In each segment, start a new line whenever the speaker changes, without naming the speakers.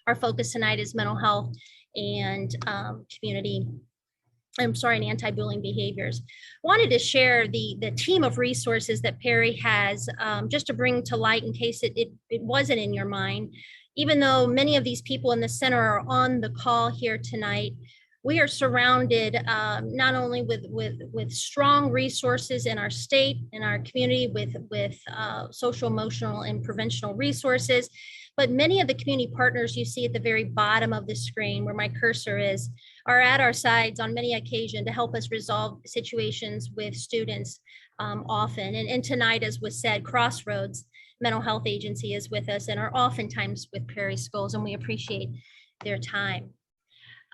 our focus tonight is mental health and community. I'm sorry, and anti-bullying behaviors. Wanted to share the team of resources that Perry has, just to bring to light in case it wasn't in your mind. Even though many of these people in the center are on the call here tonight, we are surrounded not only with strong resources in our state, in our community, with social, emotional, and preventional resources, but many of the community partners you see at the very bottom of the screen where my cursor is are at our sides on many occasions to help us resolve situations with students often. And tonight, as was said, Crossroads Mental Health Agency is with us and are oftentimes with Prairie Schools, and we appreciate their time.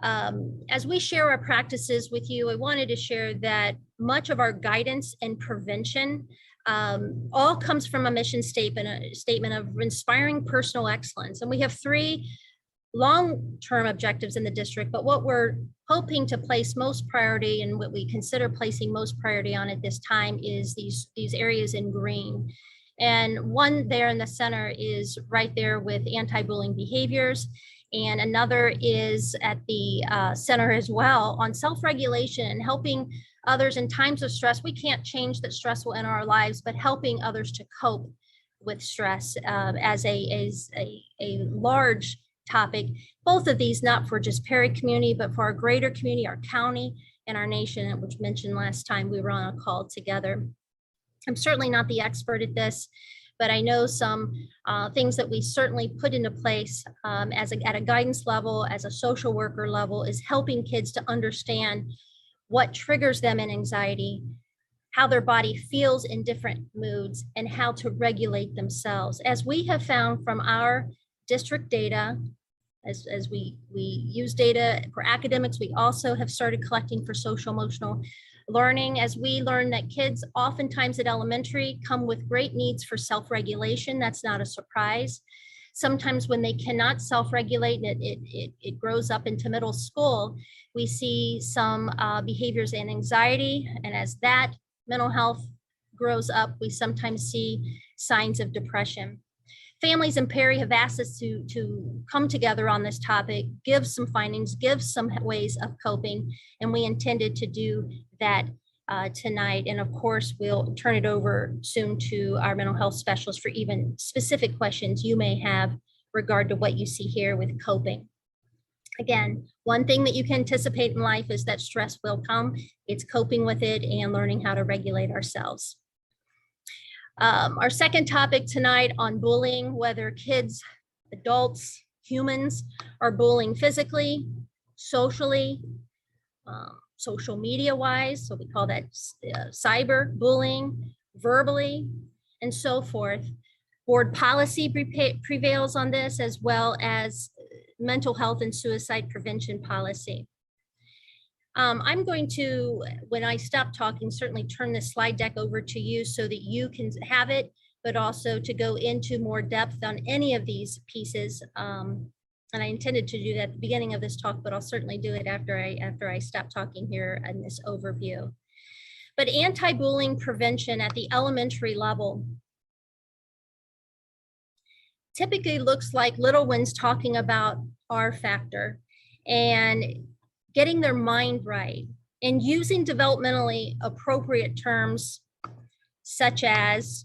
As we share our practices with you, I wanted to share that much of our guidance and prevention all comes from a mission statement, a statement of inspiring personal excellence. And we have 3 long-term objectives in the district, but what we're hoping to place most priority and what we consider placing most priority on at this time is these areas in green. And one there in the center is right there with anti-bullying behaviors. And another is at the center as well on self-regulation and helping others in times of stress. We can't change that stress will enter our lives, but helping others to cope with stress as a large topic. Both of these, not for just Perry community, but for our greater community, our county, and our nation, which mentioned last time we were on a call together. I'm certainly not the expert at this, but I know some things that we certainly put into place at a guidance level, as a social worker level, is helping kids to understand what triggers them in anxiety, how their body feels in different moods, and how to regulate themselves. As we have found from our district data, as we use data for academics, we also have started collecting for social emotional learning, as we learn that kids oftentimes at elementary come with great needs for self-regulation. That's not a surprise. Sometimes when they cannot self-regulate, it grows up into middle school, we see some behaviors and anxiety. And as that mental health grows up, we sometimes see signs of depression. Families in Perry have asked us to come together on this topic, give some findings, give some ways of coping, and we intended to do that tonight. And of course, we'll turn it over soon to our mental health specialist for even specific questions you may have regard to what you see here with coping. Again, one thing that you can anticipate in life is that stress will come. It's coping with it and learning how to regulate ourselves. Our second topic tonight on bullying, whether kids, adults, humans are bullying physically, socially, social media wise, so we call that cyber bullying, verbally, and so forth. Board policy prevails on this, as well as mental health and suicide prevention policy. I'm going to, when I stop talking, certainly turn this slide deck over to you so that you can have it, but also to go into more depth on any of these pieces. And I intended to do that at the beginning of this talk, but I'll certainly do it after I stop talking here in this overview. But anti-bullying prevention at the elementary level typically looks like little ones talking about R factor and getting their mind right and using developmentally appropriate terms such as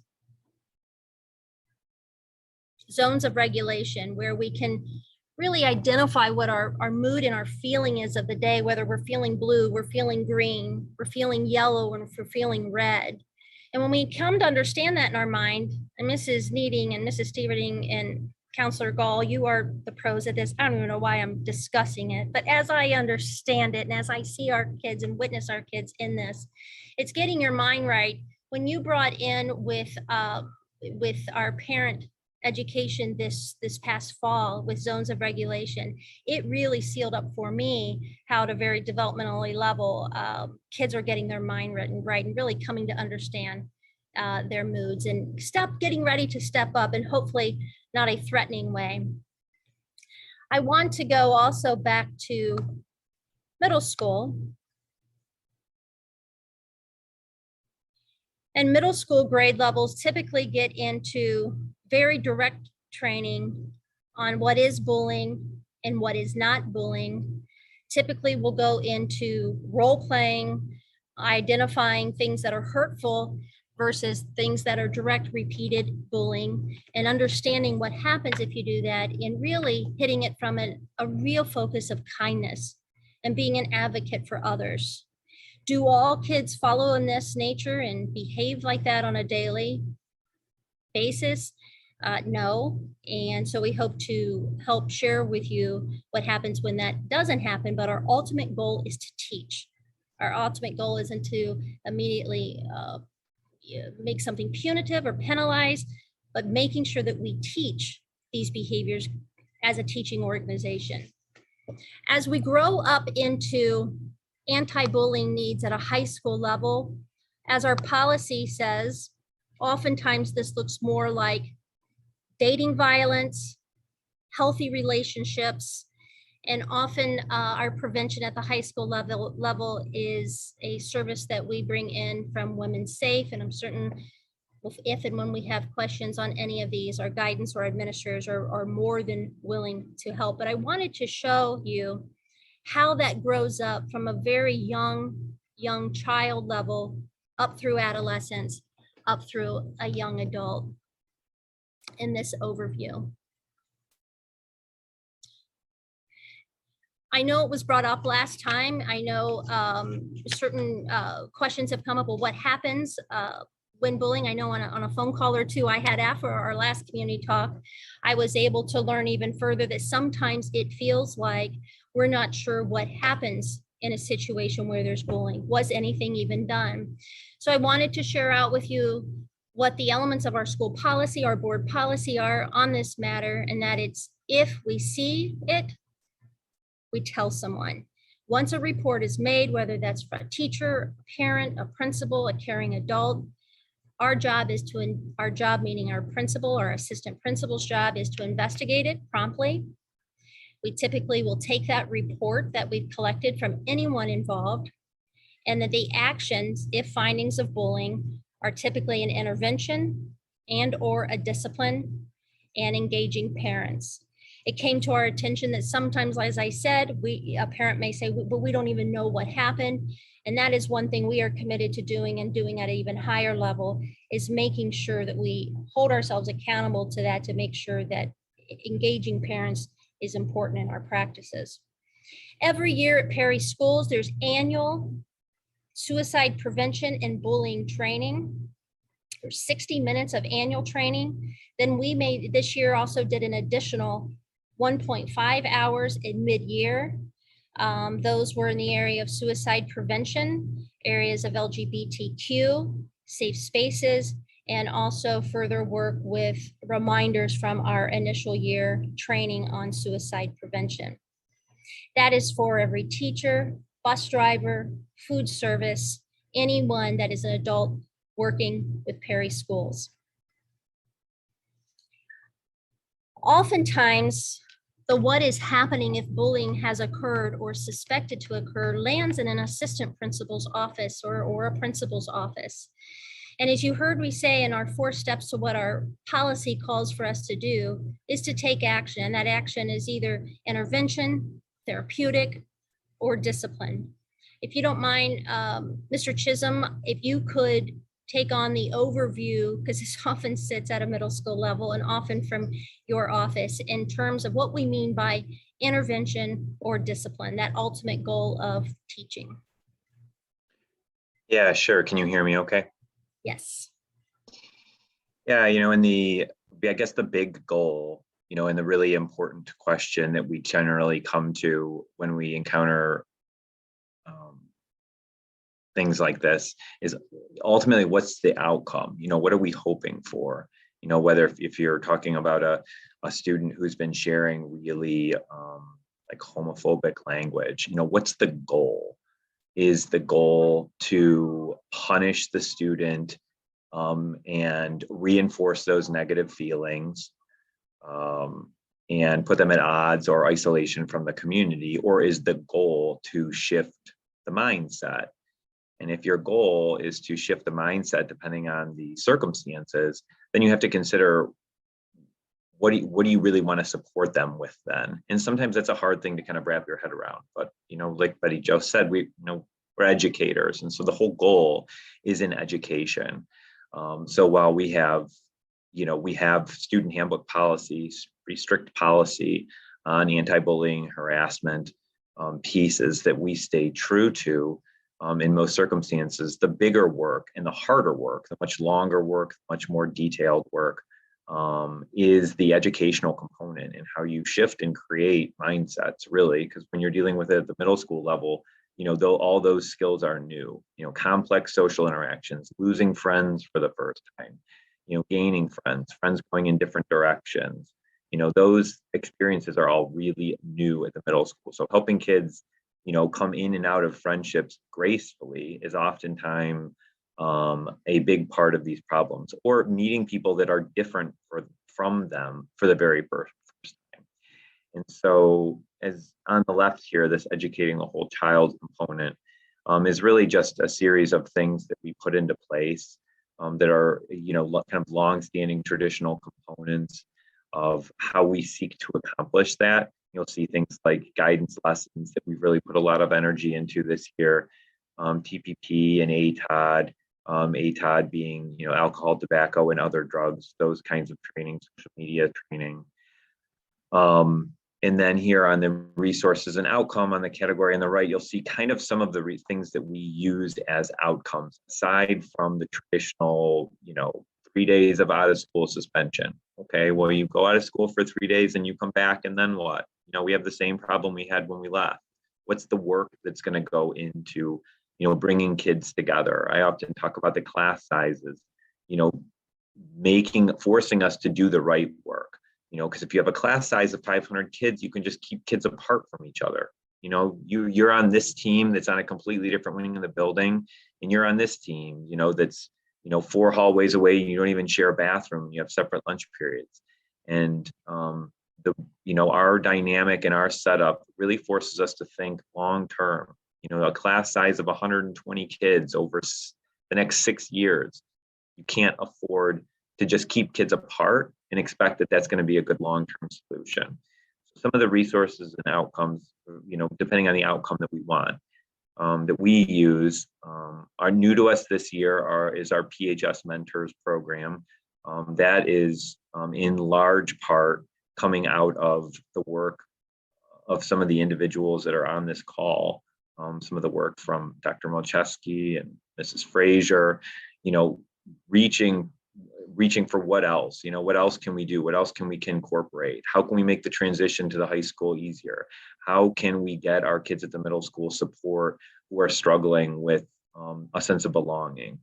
zones of regulation, where we can really identify what our mood and our feeling is of the day, whether we're feeling blue, we're feeling green, we're feeling yellow, and we're feeling red. And when we come to understand that in our mind, and Mrs. Needing and Mrs. Steverding and Counselor Gall, you are the pros at this. I don't even know why I'm discussing it, but as I understand it and as I see our kids and witness our kids in this, it's getting your mind right. When you brought in with our parent education this past fall with zones of regulation, it really sealed up for me how at a very developmentally level kids are getting their mind right and really coming to understand their moods and getting ready to step up, and hopefully not a threatening way. I want to go also back to middle school. And middle school grade levels typically get into very direct training on what is bullying, and what is not bullying. Typically, we'll go into role playing, identifying things that are hurtful versus things that are direct repeated bullying, and understanding what happens if you do that, and really hitting it from a real focus of kindness and being an advocate for others. Do all kids follow in this nature and behave like that on a daily basis? No. And so we hope to help share with you what happens when that doesn't happen. But our ultimate goal is to teach. Our ultimate goal isn't to immediately make something punitive or penalize, but making sure that we teach these behaviors as a teaching organization. As we grow up into anti-bullying needs at a high school level, as our policy says, oftentimes this looks more like dating violence, healthy relationships, and often our prevention at the high school level is a service that we bring in from Women's Safe. And I'm certain if and when we have questions on any of these, our guidance or administrators are more than willing to help. But I wanted to show you how that grows up from a very young child level up through adolescence, up through a young adult in this overview. I know it was brought up last time. I know certain questions have come up. Well, what happens when bullying? I know on a phone call or two I had after our last community talk, I was able to learn even further that sometimes it feels like we're not sure what happens in a situation where there's bullying. Was anything even done? So I wanted to share out with you what the elements of our school policy, our board policy are on this matter, and that it's if we see it, we tell someone. Once a report is made, whether that's for a teacher, a parent, a principal, a caring adult, our job meaning our principal or assistant principal's job is to investigate it promptly. We typically will take that report that we've collected from anyone involved, and that the actions, if findings of bullying, are typically an intervention and or a discipline and engaging parents. It came to our attention that sometimes, as I said, a parent may say, but we don't even know what happened. And that is one thing we are committed to doing, and doing at an even higher level, is making sure that we hold ourselves accountable to that, to make sure that engaging parents is important in our practices. Every year at Perry Schools, there's annual suicide prevention and bullying training. There's 60 minutes of annual training. Then we this year also did an additional 1.5 hours in mid-year. Those were in the area of suicide prevention, areas of LGBTQ, safe spaces, and also further work with reminders from our initial year training on suicide prevention. That is for every teacher, bus driver, food service, anyone that is an adult working with Perry Schools. Oftentimes, the what is happening if bullying has occurred or suspected to occur lands in an assistant principal's office or a principal's office. And as you heard me say in our 4 steps to what our policy calls for us to do is to take action. And that action is either intervention, therapeutic, or discipline. If you don't mind, Mr. Chisholm, if you could take on the overview, because this often sits at a middle school level and often from your office, in terms of what we mean by intervention or discipline, that ultimate goal of teaching.
Yeah, sure. Can you hear me okay?
Yes.
Yeah, I guess the big goal, and the really important question that we generally come to when we encounter things like this is ultimately what's the outcome? What are we hoping for? Whether if you're talking about a student who's been sharing really like homophobic language, what's the goal? Is the goal to punish the student and reinforce those negative feelings and put them at odds or isolation from the community? Or is the goal to shift the mindset? And if your goal is to shift the mindset depending on the circumstances, then you have to consider what do you really want to support them with then? And sometimes that's a hard thing to kind of wrap your head around. But, like Betty Jo said, we're educators. And so the whole goal is in education. So while we have student handbook policies, pretty strict policy on anti-bullying, harassment pieces that we stay true to in most circumstances, the bigger work and the harder work, the much longer work, much more detailed work is the educational component and how you shift and create mindsets, really, because when you're dealing with it at the middle school level, though all those skills are new, complex social interactions, losing friends for the first time, gaining friends going in different directions, those experiences are all really new at the middle school. So helping kids, come in and out of friendships gracefully is oftentimes a big part of these problems, or meeting people that are different from them for the very first time. And so, as on the left here, this educating the whole child component is really just a series of things that we put into place that are, kind of long-standing traditional components of how we seek to accomplish that. You'll see things like guidance lessons that we've really put a lot of energy into this year, TPP and ATOD, ATOD being, alcohol, tobacco, and other drugs, those kinds of training, social media training. And then here on the resources and outcome on the category on the right, you'll see kind of some of the things that we used as outcomes, aside from the traditional, 3 days of out of school suspension. Okay, well, you go out of school for 3 days and you come back, and then what? We have the same problem we had when we left. What's the work that's going to go into, bringing kids together? I often talk about the class sizes, forcing us to do the right work. Because if you have a class size of 500 kids, you can just keep kids apart from each other. You're on this team that's on a completely different wing of the building, and you're on this team, that's 4 hallways away. You don't even share a bathroom. You have separate lunch periods, and our dynamic and our setup really forces us to think long term. A class size of 120 kids over the next 6 years, you can't afford to just keep kids apart and expect that that's going to be a good long-term solution. So some of the resources and outcomes, depending on the outcome that we want, that we use, are new to us this year is our PHS Mentors program. That is in large part coming out of the work of some of the individuals that are on this call, some of the work from Dr. Molcheski and Mrs. Frazier, reaching for what else, what else can we do? What else can we incorporate? How can we make the transition to the high school easier? How can we get our kids at the middle school support who are struggling with a sense of belonging?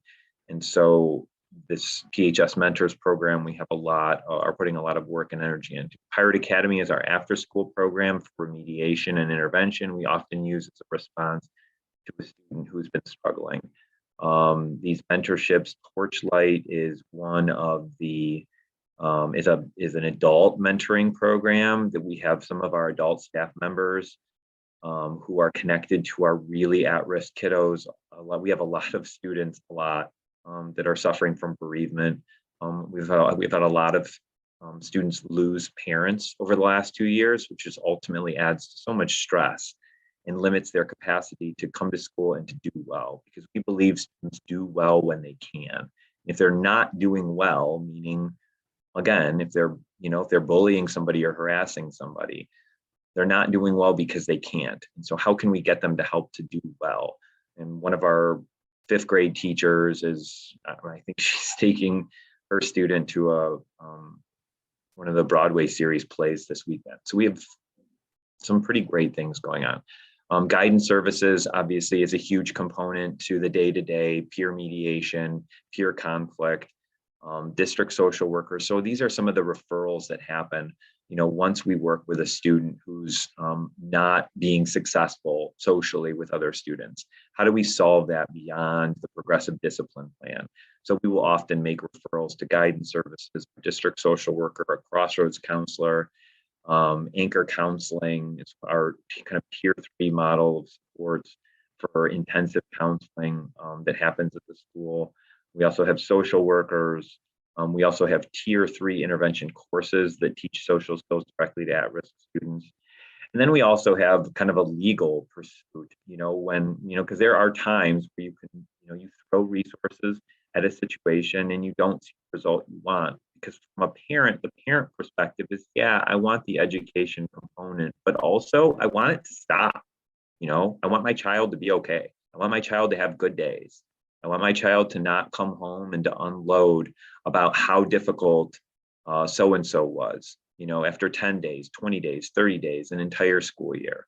And so this PHS Mentors program, we have are putting a lot of work and energy into. Pirate Academy is our after-school program for remediation and intervention. We often use as a response to a student who's been struggling. These mentorships, Torchlight is one of the is an adult mentoring program that we have some of our adult staff members who are connected to our really at-risk kiddos. We have a lot of students, that are suffering from bereavement. We've had a lot of students lose parents over the last 2 years, which just ultimately adds to so much stress and limits their capacity to come to school and to do well, because we believe students do well when they can. If they're not doing well, meaning, again, if they're bullying somebody or harassing somebody, they're not doing well because they can't. And so how can we get them to help to do well? And one of our 5th grade teachers I think she's taking her student to one of the Broadway series plays this weekend. So we have some pretty great things going on. Guidance services obviously is a huge component to the day-to-day peer mediation, peer conflict, district social workers. So these are some of the referrals that happen, once we work with a student who's not being successful socially with other students. How do we solve that beyond the progressive discipline plan? So we will often make referrals to guidance services, district social worker, a crossroads counselor, anchor counseling is our kind of tier 3 model of supports for intensive counseling that happens at the school. We also have social workers, We also have tier 3 intervention courses that teach social skills directly to at-risk students. And then we also have kind of a legal pursuit, when, because there are times where you can, you throw resources at a situation and you don't see the result you want. Because from a parent, the parent perspective is, yeah, I want the education component, but also I want it to stop. I want my child to be okay. I want my child to have good days. I want my child to not come home and to unload about how difficult so and so was, after 10 days, 20 days, 30 days, an entire school year.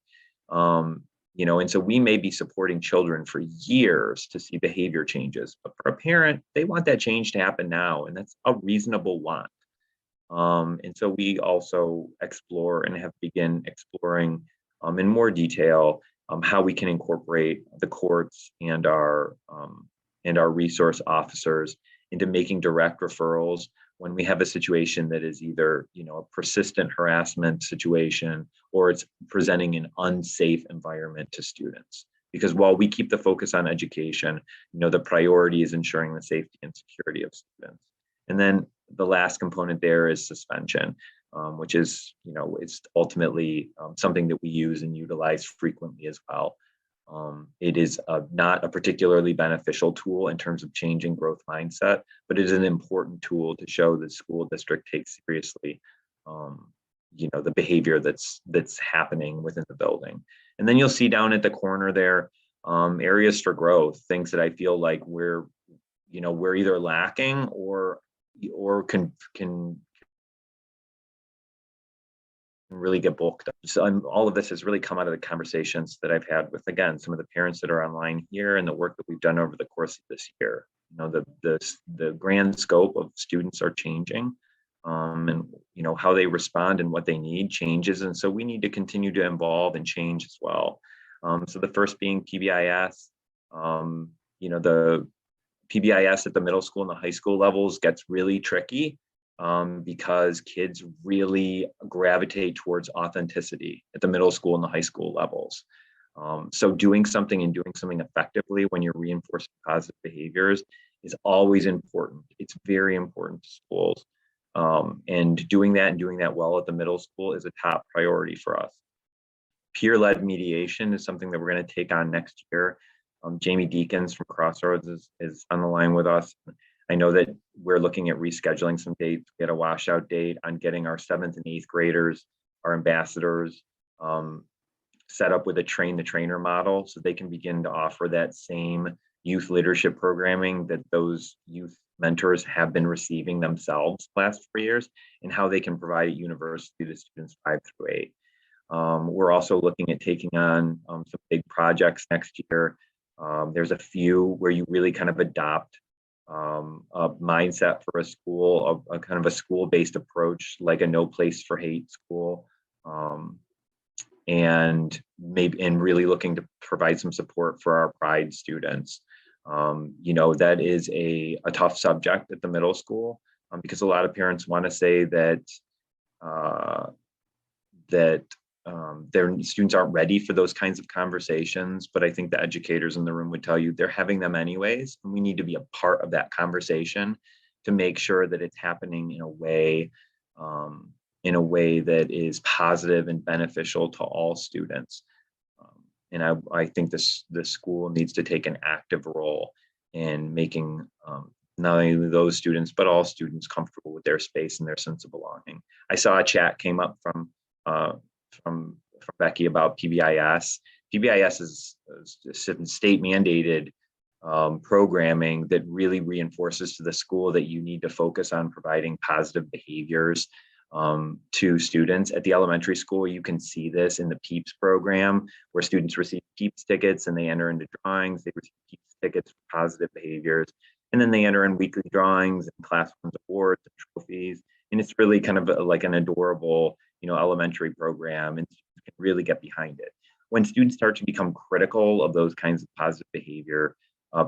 And so we may be supporting children for years to see behavior changes, but for a parent, they want that change to happen now, and that's a reasonable want. And so we also explore and have begun exploring in more detail how we can incorporate the courts and our resource officers into making direct referrals when we have a situation that is either a persistent harassment situation or it's presenting an unsafe environment to students. Because while we keep the focus on education, the priority is ensuring the safety and security of students. And then the last component there is suspension, which is, it's ultimately something that we use and utilize frequently as well. It is not a particularly beneficial tool in terms of changing growth mindset, but it is an important tool to show the school district takes seriously, the behavior that's happening within the building. And then you'll see down at the corner there, areas for growth, things that I feel like we're either lacking or can really get bulked up. So all of this has really come out of the conversations that I've had with, again, some of the parents that are online here and the work that we've done over the course of this year. The grand scope of students are changing, and how they respond and what they need changes, and so we need to continue to evolve and change as well. So the first being PBIS. The PBIS at the middle school and the high school levels gets really tricky because kids really gravitate towards authenticity at the middle school and the high school levels. So doing something effectively when you're reinforcing positive behaviors is always important. It's very important to schools. And doing that well at the middle school is a top priority for us. Peer-led mediation is something that we're going to take on next year. Jamie Deakins from Crossroads is on the line with us. I know that we're looking at rescheduling some dates, get a washout date on getting our 7th and 8th graders, our ambassadors, set up with a train the trainer model so they can begin to offer that same youth leadership programming that those youth mentors have been receiving themselves the last 4 years, and how they can provide it universally to students 5 through 8. We're also looking at taking on some big projects next year. There's a few where you really kind of adopt a mindset for a school, a kind of a school-based approach, like a no place for hate school, and really looking to provide some support for our Pride students. That is a tough subject at the middle school because a lot of parents want to say that their students aren't ready for those kinds of conversations, but I think the educators in the room would tell you they're having them anyways, and we need to be a part of that conversation to make sure that it's happening in a way that is positive and beneficial to all students. And I think the school needs to take an active role in making not only those students, but all students comfortable with their space and their sense of belonging. I saw a chat came up from Becky about PBIS. PBIS is state mandated programming that really reinforces to the school that you need to focus on providing positive behaviors to students. At the elementary school, you can see this in the PEEPS program, where students receive PEEPS tickets and they enter into drawings. They receive PEEPS tickets for positive behaviors, and then they enter in weekly drawings and class awards and trophies. And it's really kind of like an adorable, elementary program, and students can really get behind it. When students start to become critical of those kinds of positive behavior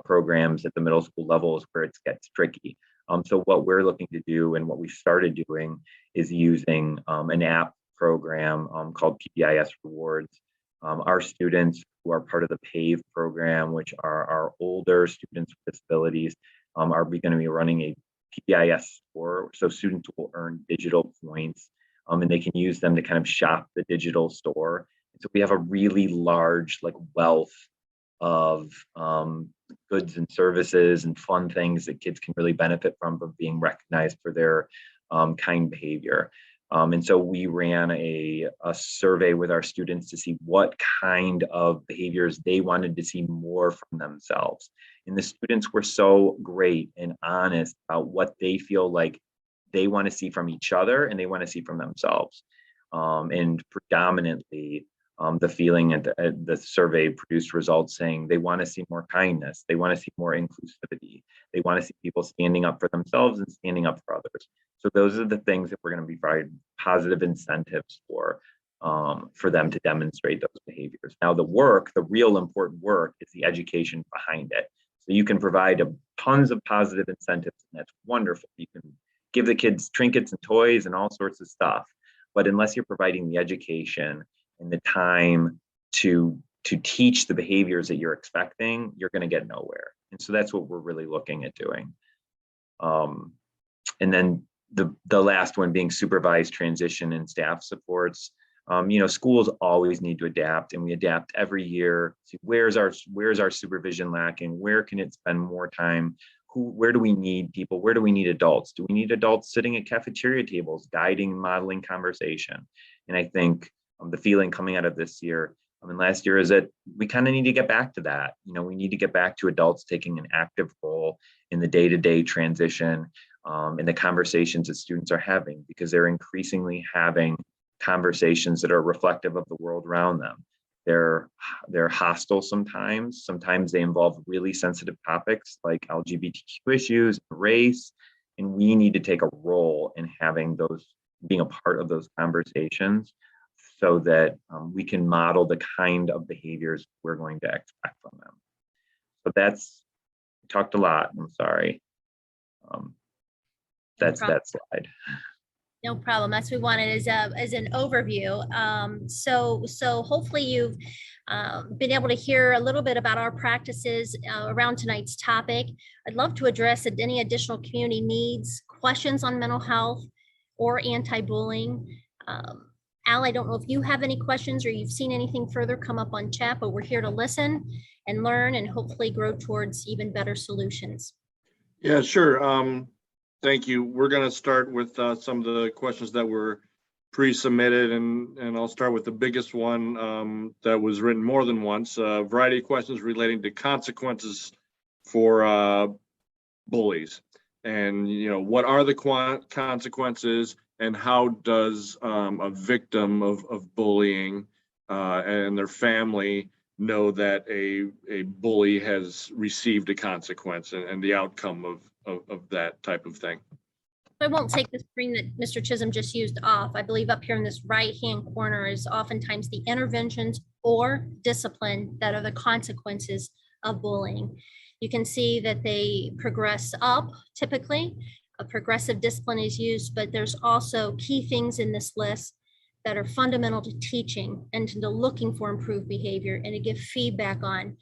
programs at the middle school level is where it gets tricky. So what we're looking to do, and what we started doing, is using an app program called PBIS Rewards. Our students who are part of the PAVE program, which are our older students with disabilities, are going to be running PBIS score. So students will earn digital points, and they can use them to kind of shop the digital store. So we have a really large like wealth of goods and services and fun things that kids can really benefit from being recognized for their kind behavior. And so we ran a survey with our students to see what kind of behaviors they wanted to see more from themselves. And the students were so great and honest about what they feel like they want to see from each other and they want to see from themselves. And predominantly, the feeling and the survey produced results saying they want to see more kindness, they want to see more inclusivity, they want to see people standing up for themselves and standing up for others. So those are the things that we're going to be providing positive incentives for them to demonstrate those behaviors. Now, the real important work is the education behind it. So you can provide tons of positive incentives, and that's wonderful. You can give the kids trinkets and toys and all sorts of stuff, but unless you're providing the education and the time to teach the behaviors that you're expecting, you're going to get nowhere. And so that's what we're really looking at doing. And then the last one being supervised transition and staff supports. Schools always need to adapt, and we adapt every year. See where's our supervision lacking? Where can it spend more time? Where do we need people? Where do we need adults? Do we need adults sitting at cafeteria tables, guiding, modeling conversation? And I think the feeling coming out of this year, last year, is that we kind of need to get back to that. We need to get back to adults taking an active role in the day-to-day transition, in the conversations that students are having, because they're increasingly having conversations that are reflective of the world around them. They're hostile sometimes. Sometimes they involve really sensitive topics like LGBTQ issues, race, and we need to take a role in being a part of those conversations, so that we can model the kind of behaviors we're going to expect from them. So we talked a lot, I'm sorry. That's that slide.
No problem. That's what we wanted as an overview. So hopefully you've been able to hear a little bit about our practices around tonight's topic. I'd love to address any additional community needs, questions on mental health or anti-bullying. Al, I don't know if you have any questions or you've seen anything further come up on chat, but we're here to listen and learn and hopefully grow towards even better solutions.
Yeah, sure. Thank you. We're going to start with some of the questions that were pre-submitted, and I'll start with the biggest one that was written more than once. A variety of questions relating to consequences for bullies, and what are the consequences, and how does a victim of bullying and their family know that a bully has received a consequence and the outcome of that type of thing.
I won't take the screen that Mr. Chisholm just used off. I believe up here in this right-hand corner is oftentimes the interventions or discipline that are the consequences of bullying. You can see that they progress up typically. A progressive discipline is used, but there's also key things in this list that are fundamental to teaching and to looking for improved behavior and to give feedback on.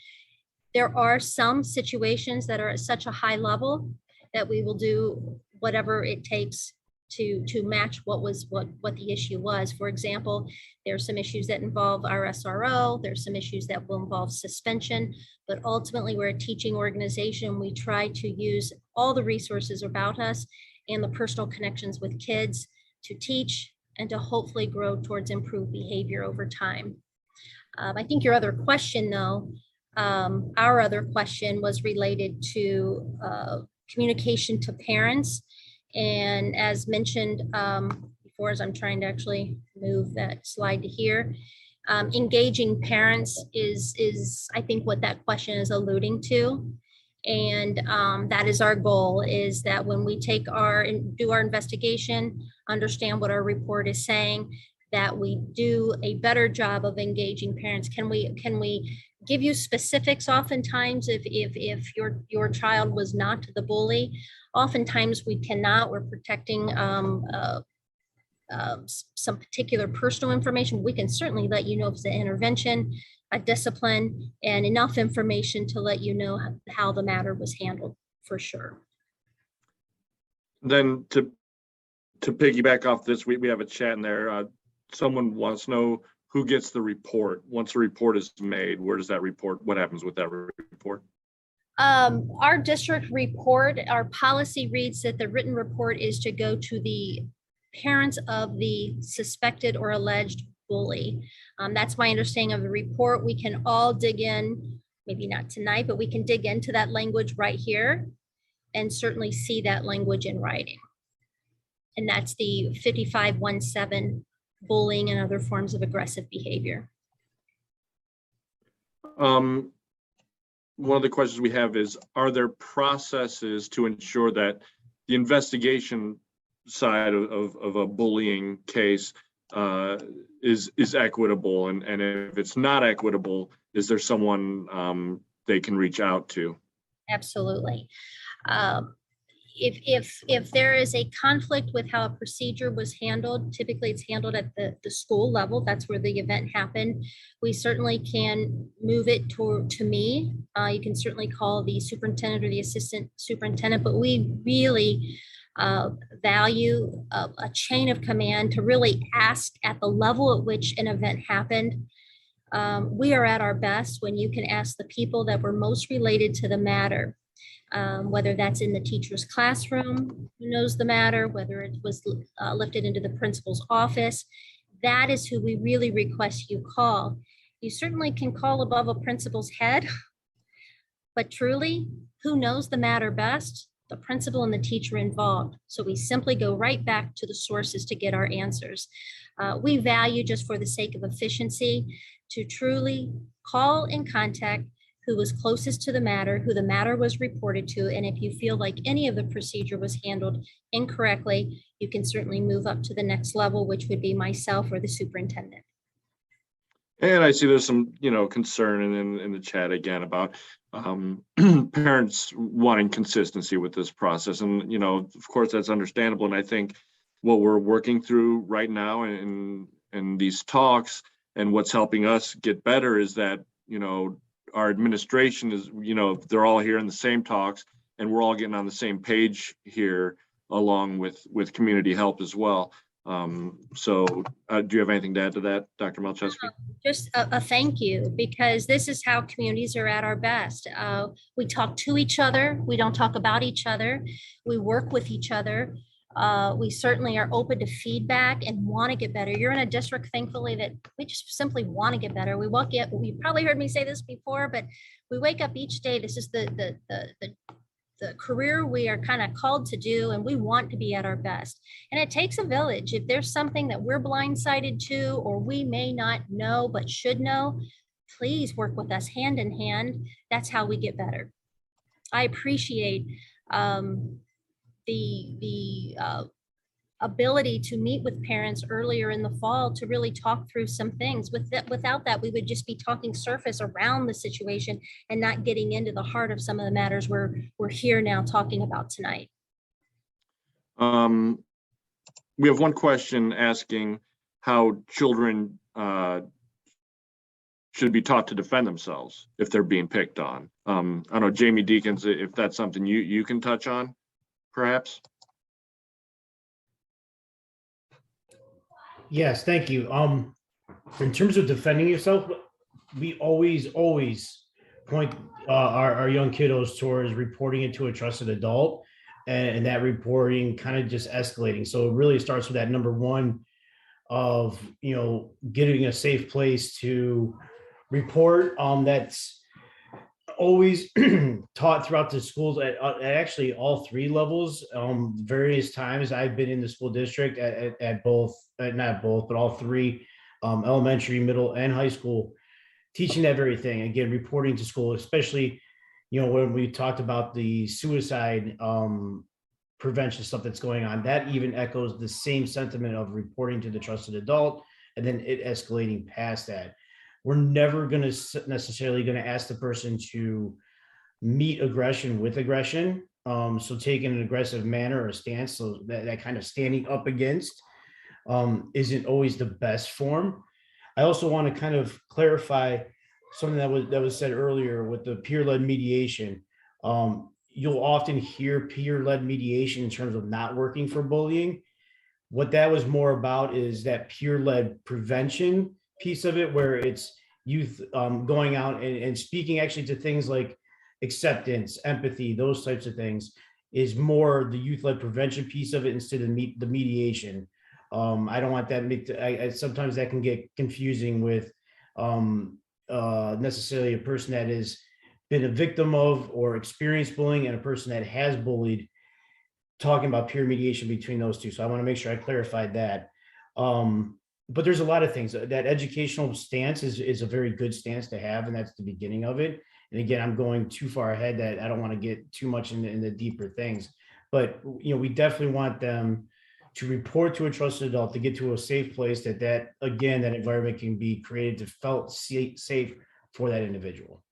There are some situations that are at such a high level that we will do whatever it takes to match what the issue was. For example, there are some issues that involve our SRO, there's some issues that will involve suspension, but ultimately we're a teaching organization. We try to use all the resources about us and the personal connections with kids to teach and to hopefully grow towards improved behavior over time. I think your other question though, our other question was related to communication to parents. And as mentioned before, as I'm trying to actually move that slide to here, engaging parents is I think what that question is alluding to. And that is our goal, is that when we do our investigation, understand what our report is saying, that we do a better job of engaging parents. Can we give you specifics? Oftentimes, if your child was not the bully, oftentimes we cannot. We're protecting some particular personal information. We can certainly let you know if it's an intervention, a discipline, and enough information to let you know how the matter was handled, for sure.
Then to piggyback off this, we have a chat in there. Someone wants to know who gets the report. Once a report is made, where does that report, what happens with that report?
Our district report, our policy reads that the written report is to go to the parents of the suspected or alleged bully. That's my understanding of the report. We can all dig in, maybe not tonight, but we can dig into that language right here and certainly see that language in writing. And that's the 5517 bullying and other forms of aggressive behavior.
One of the questions we have is, are there processes to ensure that the investigation side of a bullying case is equitable? And if it's not equitable, is there someone they can reach out to?
Absolutely. If there is a conflict with how a procedure was handled, typically it's handled at the school level. That's where the event happened. We certainly can move it to me. You can certainly call the superintendent or the assistant superintendent, but we really value a chain of command to really ask at the level at which an event happened. We are at our best when you can ask the people that were most related to the matter. Whether that's in the teacher's classroom who knows the matter, whether it was lifted into the principal's office, that is who we really request you call. You certainly can call above a principal's head, but truly, who knows the matter best? The principal and the teacher involved. So we simply go right back to the sources to get our answers. We value, just for the sake of efficiency, to truly call and contact who was closest to the matter, who the matter was reported to, and if you feel like any of the procedure was handled incorrectly, you can certainly move up to the next level, which would be myself or the superintendent.
And I see there's some, concern in the chat again about parents wanting consistency with this process. And, of course, that's understandable. And I think what we're working through right now in these talks and what's helping us get better is that, our administration is, they're all here in the same talks and we're all getting on the same page here along with community help as well. So do you have anything to add to that, Dr. Malczewski?
Just a thank you, because this is how communities are at our best. We talk to each other. We don't talk about each other. We work with each other. We certainly are open to feedback and want to get better. You're in a district, thankfully, that we just simply want to get better. You probably heard me say this before, but we wake up each day. This is the career we are kind of called to do, and we want to be at our best. And it takes a village. If there's something that we're blindsided to, or we may not know but should know, please work with us hand in hand. That's how we get better. I appreciate the ability to meet with parents earlier in the fall to really talk through some things. Without that, we would just be talking surface around the situation and not getting into the heart of some of the matters we're here now talking about tonight.
We have one question asking how children should be taught to defend themselves if they're being picked on. I don't know, Jamie Deakins, if that's something you can touch on, perhaps.
Yes, thank you. In terms of defending yourself, we always point our young kiddos towards reporting it to a trusted adult, and that reporting kind of just escalating. So it really starts with that number one of, getting a safe place to report. That's always taught throughout the schools at actually all three levels. Various times I've been in the school district at both, not both, but all three, elementary, middle, and high school, teaching that very thing. Again, reporting to school, especially, when we talked about the suicide prevention stuff that's going on, that even echoes the same sentiment of reporting to the trusted adult and then it escalating past that. We're never going to necessarily going to ask the person to meet aggression with aggression. So taking an aggressive manner or stance, so that kind of standing up against isn't always the best form. I also want to kind of clarify something that was said earlier with the peer-led mediation. you'll often hear peer-led mediation in terms of not working for bullying. What that was more about is that peer-led prevention piece of it, where it's youth going out and speaking actually to things like acceptance, empathy, those types of things, is more the youth-led prevention piece of it instead of the mediation. I don't want that. Sometimes that can get confusing with necessarily a person that has been a victim of or experienced bullying and a person that has bullied, talking about peer mediation between those two. So I want to make sure I clarified that. But there's a lot of things. That educational stance is a very good stance to have, and that's the beginning of it. And again, I'm going too far ahead that I don't want to get too much in the deeper things. But we definitely want them to report to a trusted adult, to get to a safe place that again, that environment can be created to felt safe for that individual.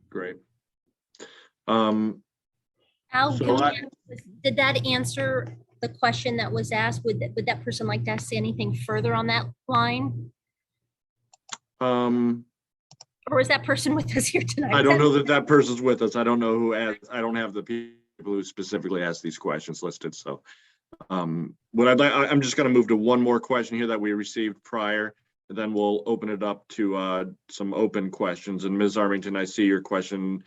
Great.
Al,
So
did that answer the question that was asked? Would that person like to say anything further on that line? Or is that person with us here tonight?
I don't know that person's with us. I don't know who asked. I don't have the people who specifically asked these questions listed. So what I'm just going to move to one more question here that we received prior, and then we'll open it up to some open questions. And Ms. Armington, I see your question,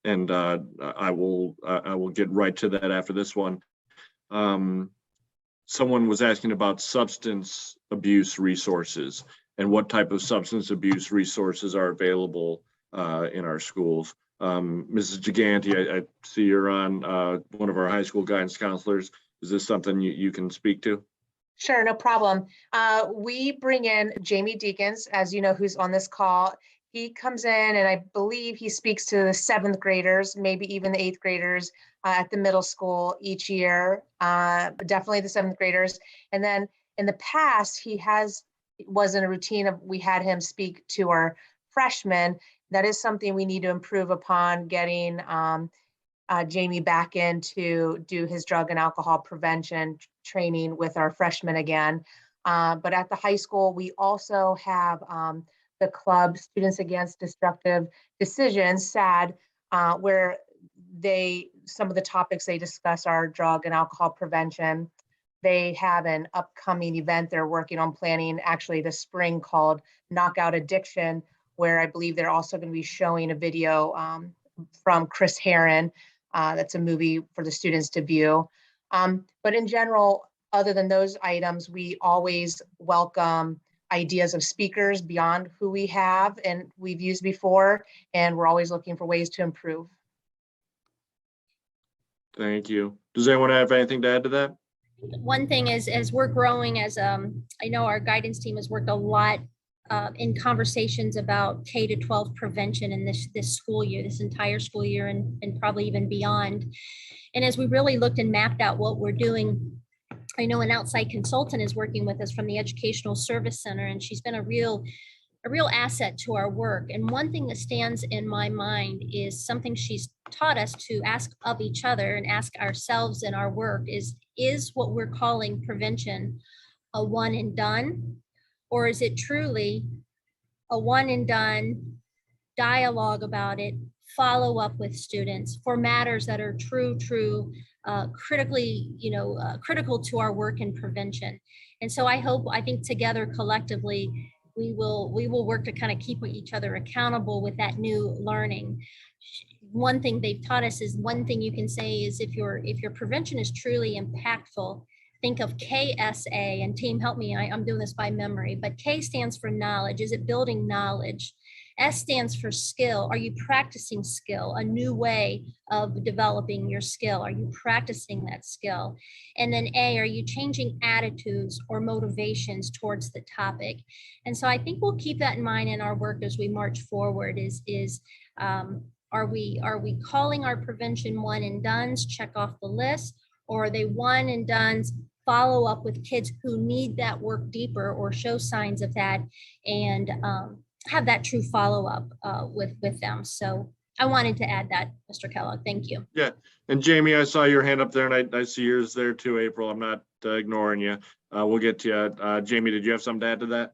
and I will get right to that after this one. Someone was asking about substance abuse resources and what type of substance abuse resources are available in our schools. Mrs. Giganti, I see you're on one of our high school guidance counselors. Is this something you can speak to?
Sure, no problem. We bring in Jamie Deacons, as you know, who's on this call. He comes in and I believe he speaks to the 7th graders, maybe even the 8th graders at the middle school each year, but definitely the 7th graders. And then in the past, was in a routine of, we had him speak to our freshmen. That is something we need to improve upon, getting Jamie back in to do his drug and alcohol prevention training with our freshmen again. But at the high school, we also have the club, Students Against Destructive Decisions, SAD, where some of the topics they discuss are drug and alcohol prevention. They have an upcoming event they're working on planning actually this spring called Knockout Addiction, where I believe they're also going to be showing a video from Chris Herron. That's a movie for the students to view. But in general, other than those items, we always welcome ideas of speakers beyond who we have and we've used before, and we're always looking for ways to improve.
Thank you. Does anyone have anything to add to that?
One thing is, as we're growing, I know our guidance team has worked a lot in conversations about K-12 prevention in this school year, this entire school year, and probably even beyond. And as we really looked and mapped out what we're doing, I know an outside consultant is working with us from the Educational Service Center, and she's been a real asset to our work. And one thing that stands in my mind is something she's taught us to ask of each other and ask ourselves in our work is what we're calling prevention a one and done? Or is it truly a one and done, dialogue about it, follow up with students for matters that are critical to our work in prevention? And so I think together collectively, we will work to kind of keep each other accountable with that new learning. One thing they've taught us is, one thing you can say is, if your prevention is truly impactful, think of KSA, and team help me, I'm doing this by memory, but K stands for knowledge. Is it building knowledge? S stands for skill. Are you practicing skill? A new way of developing your skill. Are you practicing that skill? And then A, are you changing attitudes or motivations towards the topic? And so I think we'll keep that in mind in our work as we march forward. Are we calling our prevention one and dones, check off the list, or are they one and dones, follow up with kids who need that work deeper or show signs of that, and have that true follow-up with them. So I wanted to add that, Mr. Kellogg. Thank you.
Yeah, and Jamie, I saw your hand up there, and I see yours there too, April. I'm not ignoring you. We'll get to you. Jamie, did you have something to add to that?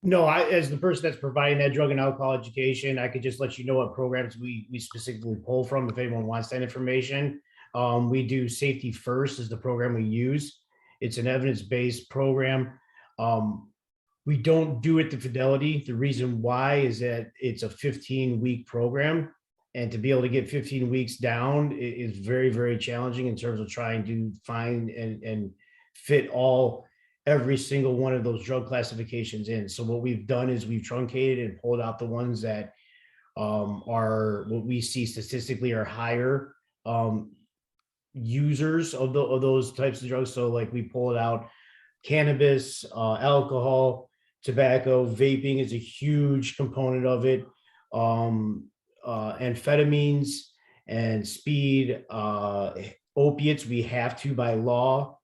No, as the person that's providing that drug and alcohol education, I could just let you know what programs we specifically pull from if anyone wants that information. We do Safety First is the program we use. It's an evidence-based program. We don't do it to Fidelity. The reason why is that it's a 15-week program. And to be able to get 15 weeks down is very, very challenging in terms of trying to find and fit every single one of those drug classifications in. So what we've done is we've truncated and pulled out the ones that are what we see statistically are higher users of those types of drugs. So like we pulled out cannabis, alcohol, tobacco, vaping is a huge component of it. Amphetamines and speed, opiates, we have to by law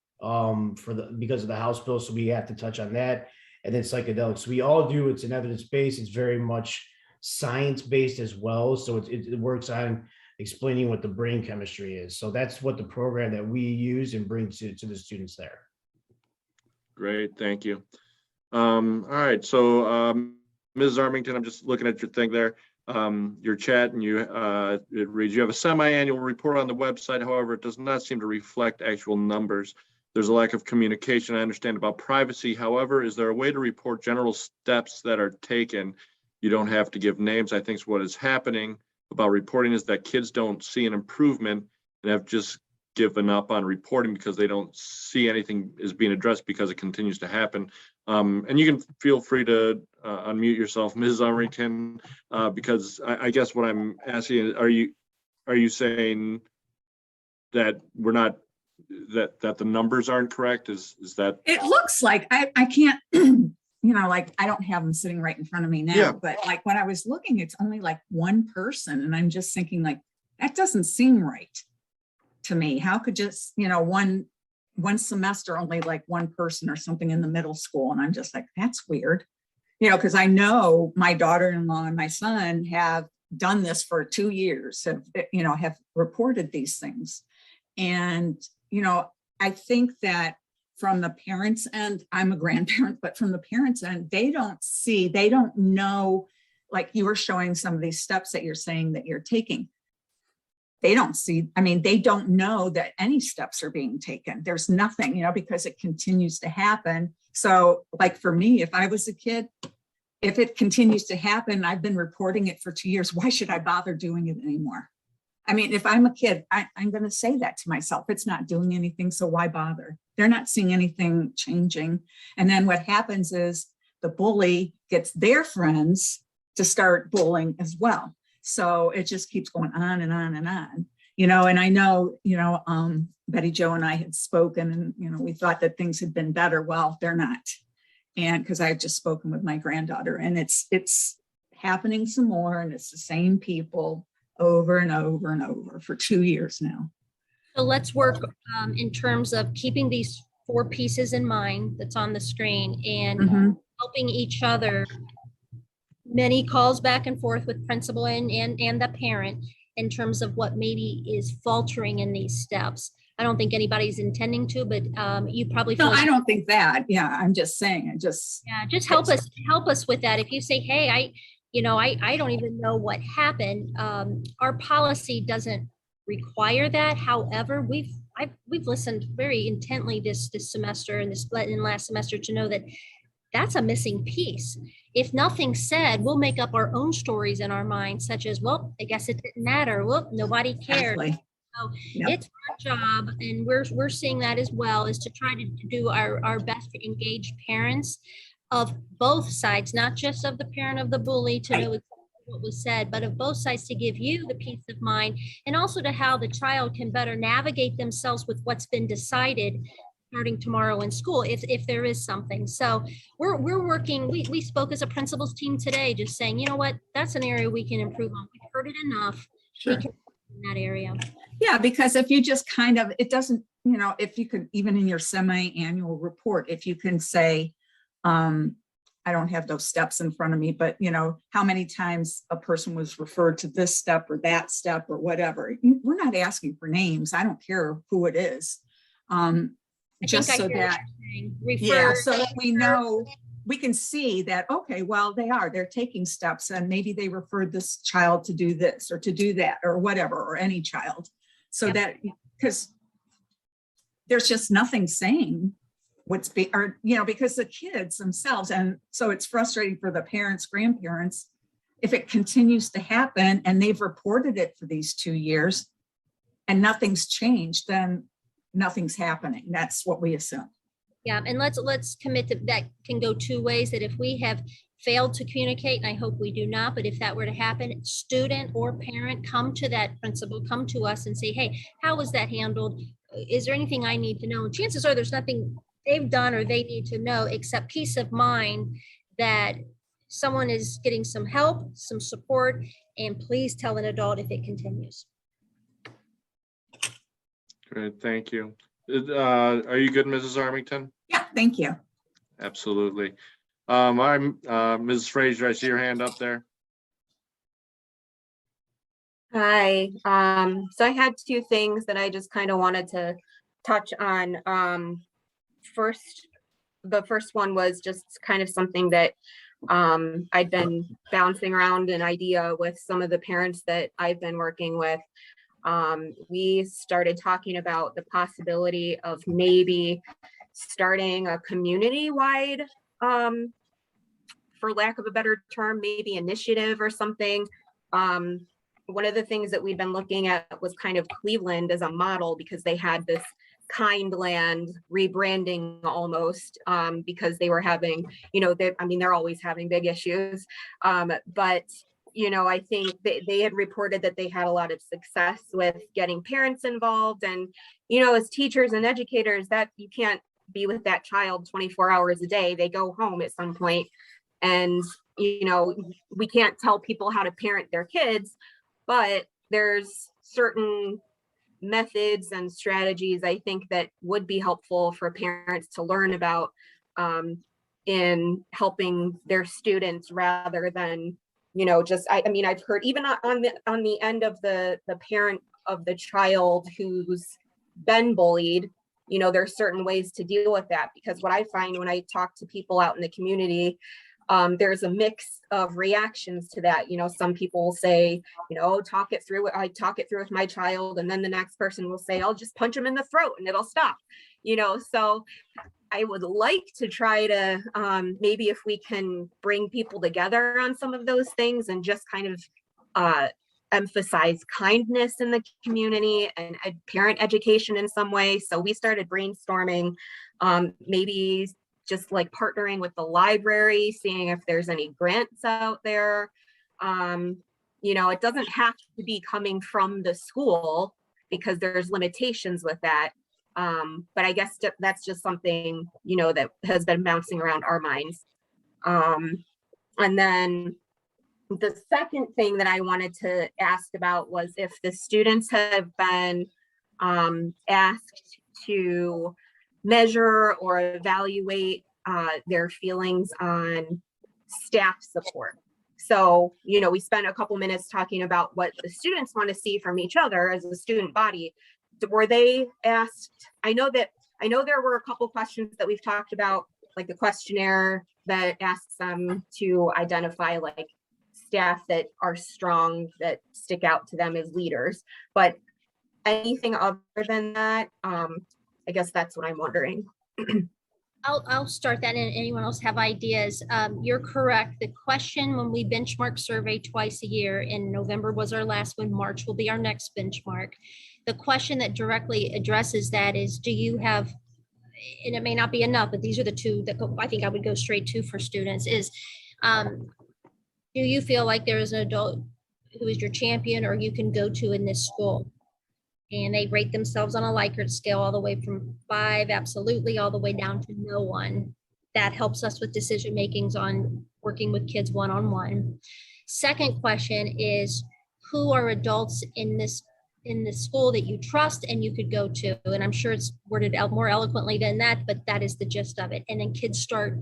because of the House bill, so we have to touch on that. And then psychedelics, we all do. It's an evidence-based. It's very much science-based as well. So it works on explaining what the brain chemistry is. So that's what the program that we use and bring to the students there.
Great, thank you. All right, so Ms. Armington, I'm just looking at your thing there. Your chat, and it reads, you have a semi-annual report on the website. However, it does not seem to reflect actual numbers. There's a lack of communication, I understand, about privacy. However, is there a way to report general steps that are taken? You don't have to give names. I think what is happening about reporting is that kids don't see an improvement and have just given up on reporting because they don't see anything is being addressed because it continues to happen. And you can feel free to unmute yourself, Ms. Armington, because I guess what I'm asking is, are you saying that we're not, that the numbers aren't correct? Is that?
It looks like I can't, you know, like I don't have them sitting right in front of me now,
Yeah.
but like when I was looking, it's only like one person. And I'm just thinking like, that doesn't seem right to me. How could just, you know, one semester only like one person or something in the middle school? And I'm just like, that's weird, you know, because I know my daughter-in-law and my son have done this for 2 years, have reported these things. And, you know, I think that from the parents' end, I'm a grandparent, but from the parents' end, they don't know, like you were showing some of these steps that you're saying that you're taking. They don't see, I mean, they don't know that any steps are being taken. There's nothing, you know, because it continues to happen. So like for me, if I was a kid, if it continues to happen, I've been reporting it for 2 years, why should I bother doing it anymore? I mean, if I'm a kid, I'm going to say that to myself. It's not doing anything, so why bother? They're not seeing anything changing. And then what happens is the bully gets their friends to start bullying as well. So it just keeps going on and on and on, you know, and I know, you know, Betty Jo and I had spoken and, you know, we thought that things had been better. Well, they're not. And because I had just spoken with my granddaughter and it's happening some more and it's the same people over and over and over for 2 years now.
So let's work in terms of keeping these 4 pieces in mind that's on the screen and helping each other. Many calls back and forth with principal and the parent in terms of what maybe is faltering in these steps. I don't think anybody's intending to, but you probably feel
No, I don't think that. Yeah, I'm just saying, just
help us with that. If you say, hey, I don't even know what happened. Our policy doesn't require that. However, we've listened very intently this semester and last semester to know that that's a missing piece. If nothing's said, we'll make up our own stories in our minds, such as, well, I guess it didn't matter. Well, nobody cared.
exactly.
So
Yep.
it's our job, and we're seeing that as well, is to try to do our best to engage parents of both sides, not just of the parent of the bully to know exactly what was said, but of both sides to give you the peace of mind, and also to how the child can better navigate themselves with what's been decided starting tomorrow in school, if there is something. So we're working, we spoke as a principals team today, just saying, you know what, that's an area we can improve on. We've heard it enough.
Sure.
We can in that area.
Yeah, because if you just kind of, it doesn't, you know, if you could, even in your semi-annual report, if you can say, I don't have those steps in front of me, but you know, how many times a person was referred to this step or that step or whatever. We're not asking for names. I don't care who it is. Just so that,
Refer,
yeah, so that we know we can see that, okay, well, they're taking steps and maybe they referred this child to do this or to do that or whatever, or any child. So that, because there's just nothing saying because the kids themselves, and so it's frustrating for the parents, grandparents, if it continues to happen and they've reported it for these 2 years and nothing's changed, then nothing's happening. That's what we assume.
Yeah, and let's commit to that. Can go two ways, that if we have failed to communicate, and I hope we do not, but if that were to happen, student or parent, come to that principal, come to us and say, hey, how was that handled? Is there anything I need to know? And chances are there's nothing they've done or they need to know except peace of mind that someone is getting some help, some support, and please tell an adult if it continues.
Great, thank you. Are you good, Mrs. Armington?
Yeah, thank you.
Absolutely. I'm Mrs. Frazier, I see your hand up there.
Hi, so I had two things that I just kind of wanted to touch on. First, the first one was just kind of something that I'd been bouncing around an idea with some of the parents that I've been working with. We started talking about the possibility of maybe starting a community-wide, for lack of a better term, maybe initiative or something. One of the things that we've been looking at was kind of Cleveland as a model, because they had this Kindland rebranding almost, because they were having, they're always having big issues. But I think they had reported that they had a lot of success with getting parents involved. And, as teachers and educators, that you can't be with that child 24 hours a day. They go home at some point. And, we can't tell people how to parent their kids, but there's certain methods and strategies I think that would be helpful for parents to learn about in helping their students, rather than I've heard even on the end of the parent of the child who's been bullied, there's certain ways to deal with that, because what I find when I talk to people out in the community, there's a mix of reactions to that. Some people will say, talk it through with my child. And then the next person will say, I'll just punch him in the throat and it'll stop, so I would like to try to maybe if we can bring people together on some of those things and just kind of emphasize kindness in the community and parent education in some way. So we started brainstorming, maybe just like partnering with the library, seeing if there's any grants out there. It doesn't have to be coming from the school because there's limitations with that. But I guess that's just something, that has been bouncing around our minds. And then the second thing that I wanted to ask about was if the students have been asked to measure or evaluate their feelings on staff support. So, we spent a couple minutes talking about what the students want to see from each other as a student body. Were they asked? I know there were a couple questions that we've talked about, like the questionnaire that asks them to identify like staff that are strong, that stick out to them as leaders, but anything other than that, I guess that's what I'm wondering.
I'll start that, and anyone else have ideas? You're correct. The question when we benchmark survey twice a year, in November was our last one, March will be our next benchmark. The question that directly addresses that is, do you have, and it may not be enough, but these are the two that I think I would go straight to for students, is do you feel like there is an adult who is your champion or you can go to in this school? And they rate themselves on a Likert scale all the way from 5, absolutely, all the way down to no one. That helps us with decision makings on working with kids one-on-one. Second question is, who are adults in this school that you trust and you could go to? And I'm sure it's worded out more eloquently than that, but that is the gist of it. And then kids start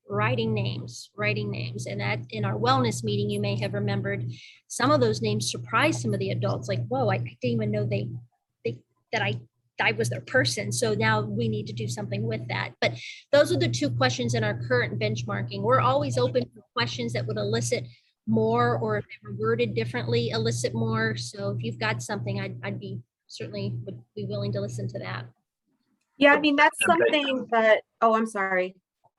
writing names. And that in our wellness meeting, you may have remembered some of those names surprised some of the adults, like, whoa, I didn't even know that I I was their person. So now we need to do something with that. But those are the two questions in our current benchmarking. We're always open for questions that would elicit more, or if they were worded differently, elicit more. So if you've got something, I'd be certainly would be willing to listen to that.
Yeah, I mean, that's
Okay.
something that, oh, I'm sorry.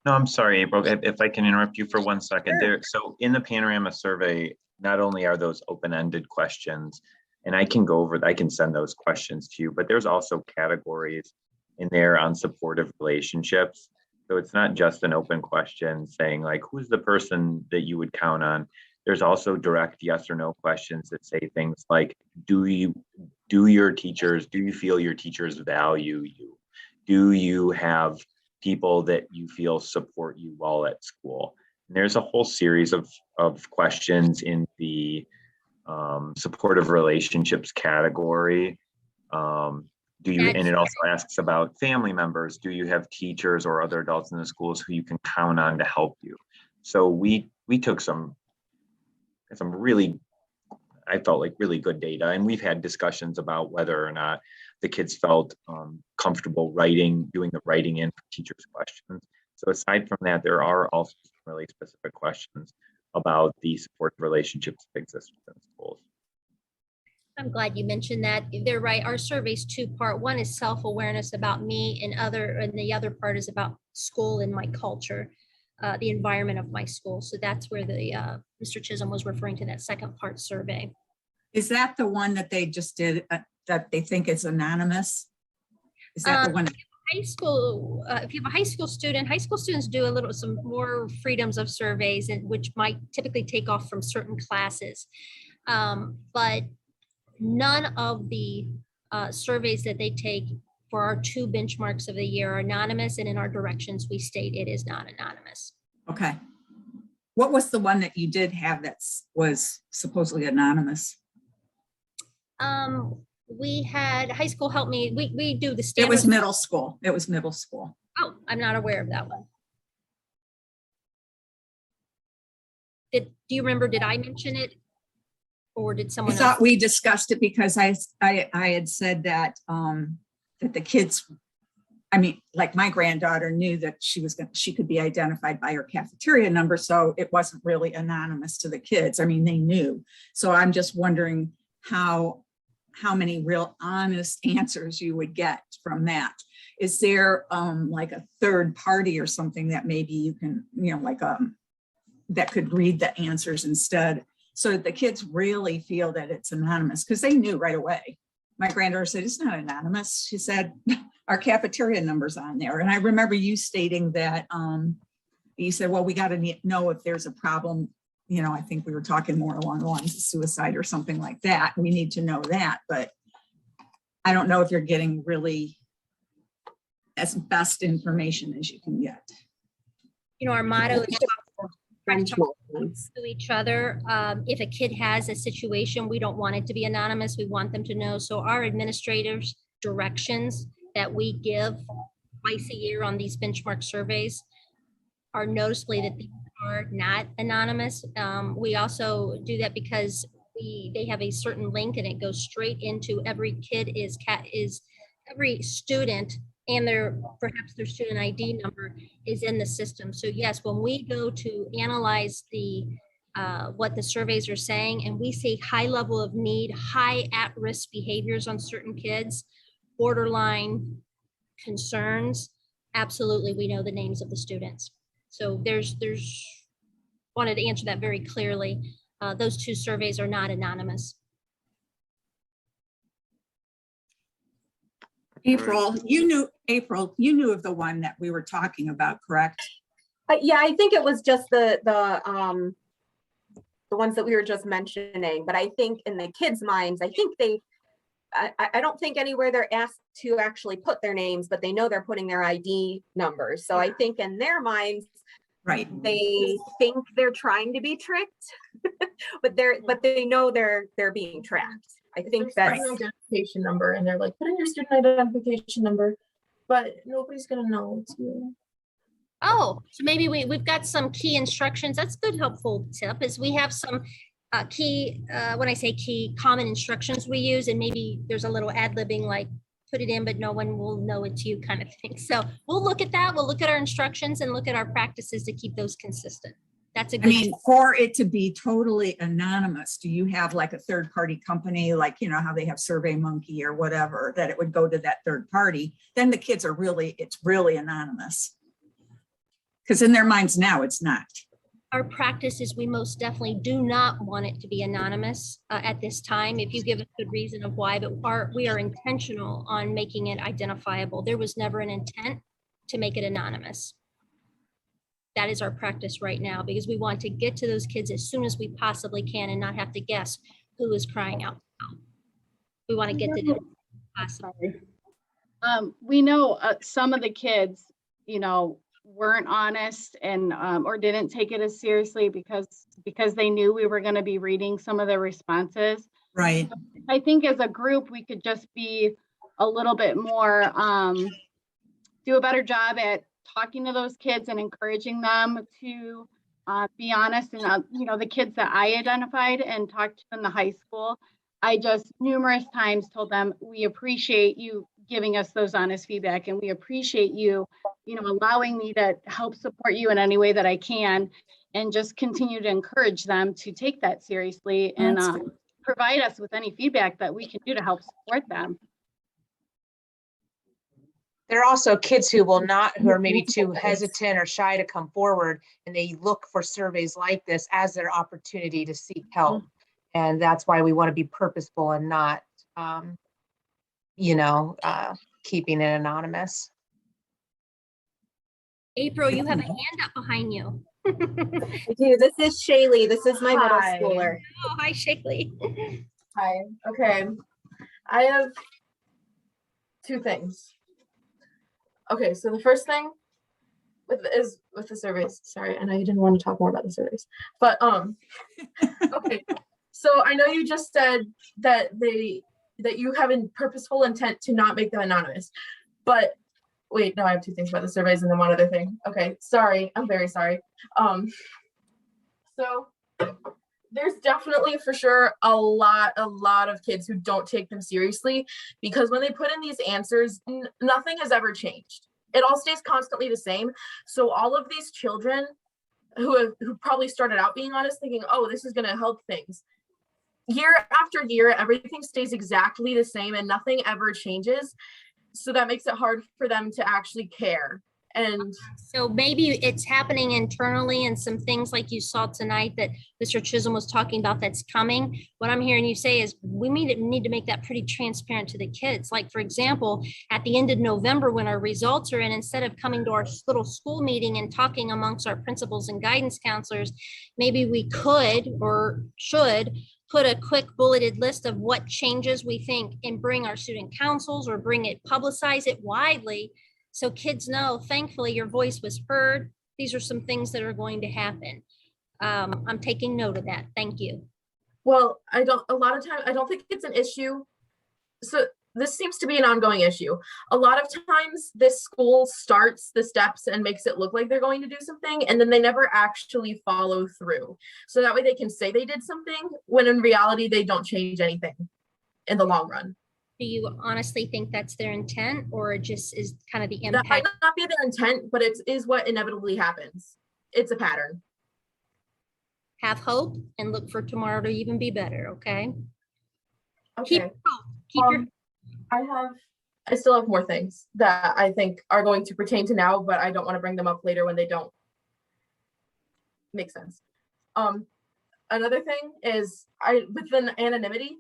No, I'm sorry, April, if I can interrupt you for 1 second
Sure.
there. So in the Panorama survey, not only are those open-ended questions, and I can go over, I can send those questions to you, but there's also categories in there on supportive relationships. So it's not just an open question saying like, who's the person that you would count on? There's also direct yes or no questions that say things like, do you feel your teachers value you? Do you have people that you feel support you while at school? And there's a whole series of questions in the supportive relationships category. And it also asks about family members. Do you have teachers or other adults in the schools who you can count on to help you? So we took some really, I felt like really good data, and we've had discussions about whether or not the kids felt comfortable doing the writing in for teachers' questions. So aside from that, there are also some really specific questions about the supportive relationships that exist within schools.
I'm glad you mentioned that. They're right. Our survey's two-part. One is self-awareness about me, and the other part is about school and my culture, the environment of my school. So that's where the Mr. Chisholm was referring to that second part survey.
Is that the one that they just did that they think is anonymous? Is that the one?
High school, if you have a high school students do some more freedoms of surveys, and which might typically take off from certain classes. But none of the surveys that they take for our two benchmarks of the year are anonymous, and in our directions, we state it is not anonymous.
Okay. What was the one that you did have that was supposedly anonymous?
We had high school help me. We do the
It
standard.
was middle school. It was middle school.
Oh, I'm not aware of that one. Do you remember, did I mention it? Or did
I
someone else?
thought we discussed it because I had said that that the kids, I mean, like my granddaughter knew that she could be identified by her cafeteria number, so it wasn't really anonymous to the kids. I mean, they knew. So I'm just wondering how many real honest answers you would get from that. Is there like a third party or something that maybe you can, like that could read the answers instead, so that the kids really feel that it's anonymous? Because they knew right away. My granddaughter said, it's not anonymous. She said, our cafeteria number's on there. And I remember you stating that you said, well, we got to know if there's a problem. I think we were talking more along the lines of suicide or something like that. We need to know that, but I don't know if you're getting really as best information as you can get.
Our motto is
Benchmarks.
to each other. If a kid has a situation, we don't want it to be anonymous. We want them to know. So our administrators' directions that we give twice a year on these benchmark surveys are noticeably that these are not anonymous. We also do that because they have a certain link, and it goes straight into every kid is every student, and perhaps their student ID number is in the system. So yes, when we go to analyze what the surveys are saying, and we see high level of need, high at-risk behaviors on certain kids, borderline concerns, absolutely, we know the names of the students. So there's wanted to answer that very clearly. Those two surveys are not anonymous.
April, you knew of the one that we were talking about, correct?
Yeah, I think it was just the ones that we were just mentioning, but I think in the kids' minds, I think I don't think anywhere they're asked to actually put their names, but they know they're putting their ID numbers. So I think in their minds,
Right.
they think they're trying to be tricked, but they know they're being tracked. I think that's
an identification number, and they're like, put in your student identification number, but nobody's gonna know it's you.
Oh, so maybe we've got some key instructions. That's good, helpful tip is we have some key, when I say key, common instructions we use, and maybe there's a little ad-libbing like put it in, but no one will know it's you kind of thing. So we'll look at that. We'll look at our instructions and look at our practices to keep those consistent. That's a
I
good.
mean, for it to be totally anonymous, do you have like a third party company, like, you know, how they have Survey Monkey or whatever, that it would go to that third party? Then the kids are really, it's really anonymous. Because in their minds now, it's not.
Our practice is we most definitely do not want it to be anonymous at this time, if you give a good reason of why, but we are intentional on making it identifiable. There was never an intent to make it anonymous. That is our practice right now, because we want to get to those kids as soon as we possibly can and not have to guess who is crying out loud. We want to get to them possibly.
We know some of the kids, weren't honest and or didn't take it as seriously because they knew we were going to be reading some of the responses.
Right.
I think as a group, we could just be a little bit more, do a better job at talking to those kids and encouraging them to be honest. And, the kids that I identified and talked to in the high school, I just numerous times told them, we appreciate you giving us those honest feedback, and we appreciate you, allowing me to help support you in any way that I can, and just continue to encourage them to take that seriously and provide us with any feedback that we can do to help support them.
There are also kids who are maybe too hesitant or shy to come forward, and they look for surveys like this as their opportunity to seek help. And that's why we want to be purposeful and not, keeping it anonymous.
April, you have a hand up behind you.
I do. This is Shaylee. This is my middle
Hi.
schooler.
Oh, hi, Shaylee.
Hi, okay. I have two things. Okay, so the first thing with the surveys. Sorry, I know you didn't want to talk more about the surveys, but okay. So I know you just said that you have a purposeful intent to not make them anonymous, but wait, no, I have two things about the surveys and then one other thing. Okay, sorry, I'm very sorry. So there's definitely for sure a lot of kids who don't take them seriously, because when they put in these answers, nothing has ever changed. It all stays constantly the same. So all of these children who probably started out being honest, thinking, oh, this is going to help things. Year after year, everything stays exactly the same and nothing ever changes. So that makes it hard for them to actually care. And
so maybe it's happening internally, and some things like you saw tonight that Mr. Chisholm was talking about that's coming. What I'm hearing you say is we need to make that pretty transparent to the kids. Like, for example, at the end of November, when our results are in, instead of coming to our little school meeting and talking amongst our principals and guidance counselors, maybe we could or should put a quick bulleted list of what changes we think and bring our student councils, or publicize it widely, so kids know, thankfully, your voice was heard. These are some things that are going to happen. I'm taking note of that. Thank you.
well, a lot of times, I don't think it's an issue. So this seems to be an ongoing issue. A lot of times this school starts the steps and makes it look like they're going to do something, and then they never actually follow through. So that way they can say they did something, when in reality, they don't change anything in the long run.
Do you honestly think that's their intent, or it just is kind of the
That might
impact?
not be their intent, but it is what inevitably happens. It's a pattern.
Have hope and look for tomorrow to even be better, okay? Keep
Okay.
hope. Keep your
I still have more things that I think are going to pertain to now, but I don't want to bring them up later when they don't make sense. Another thing is within anonymity,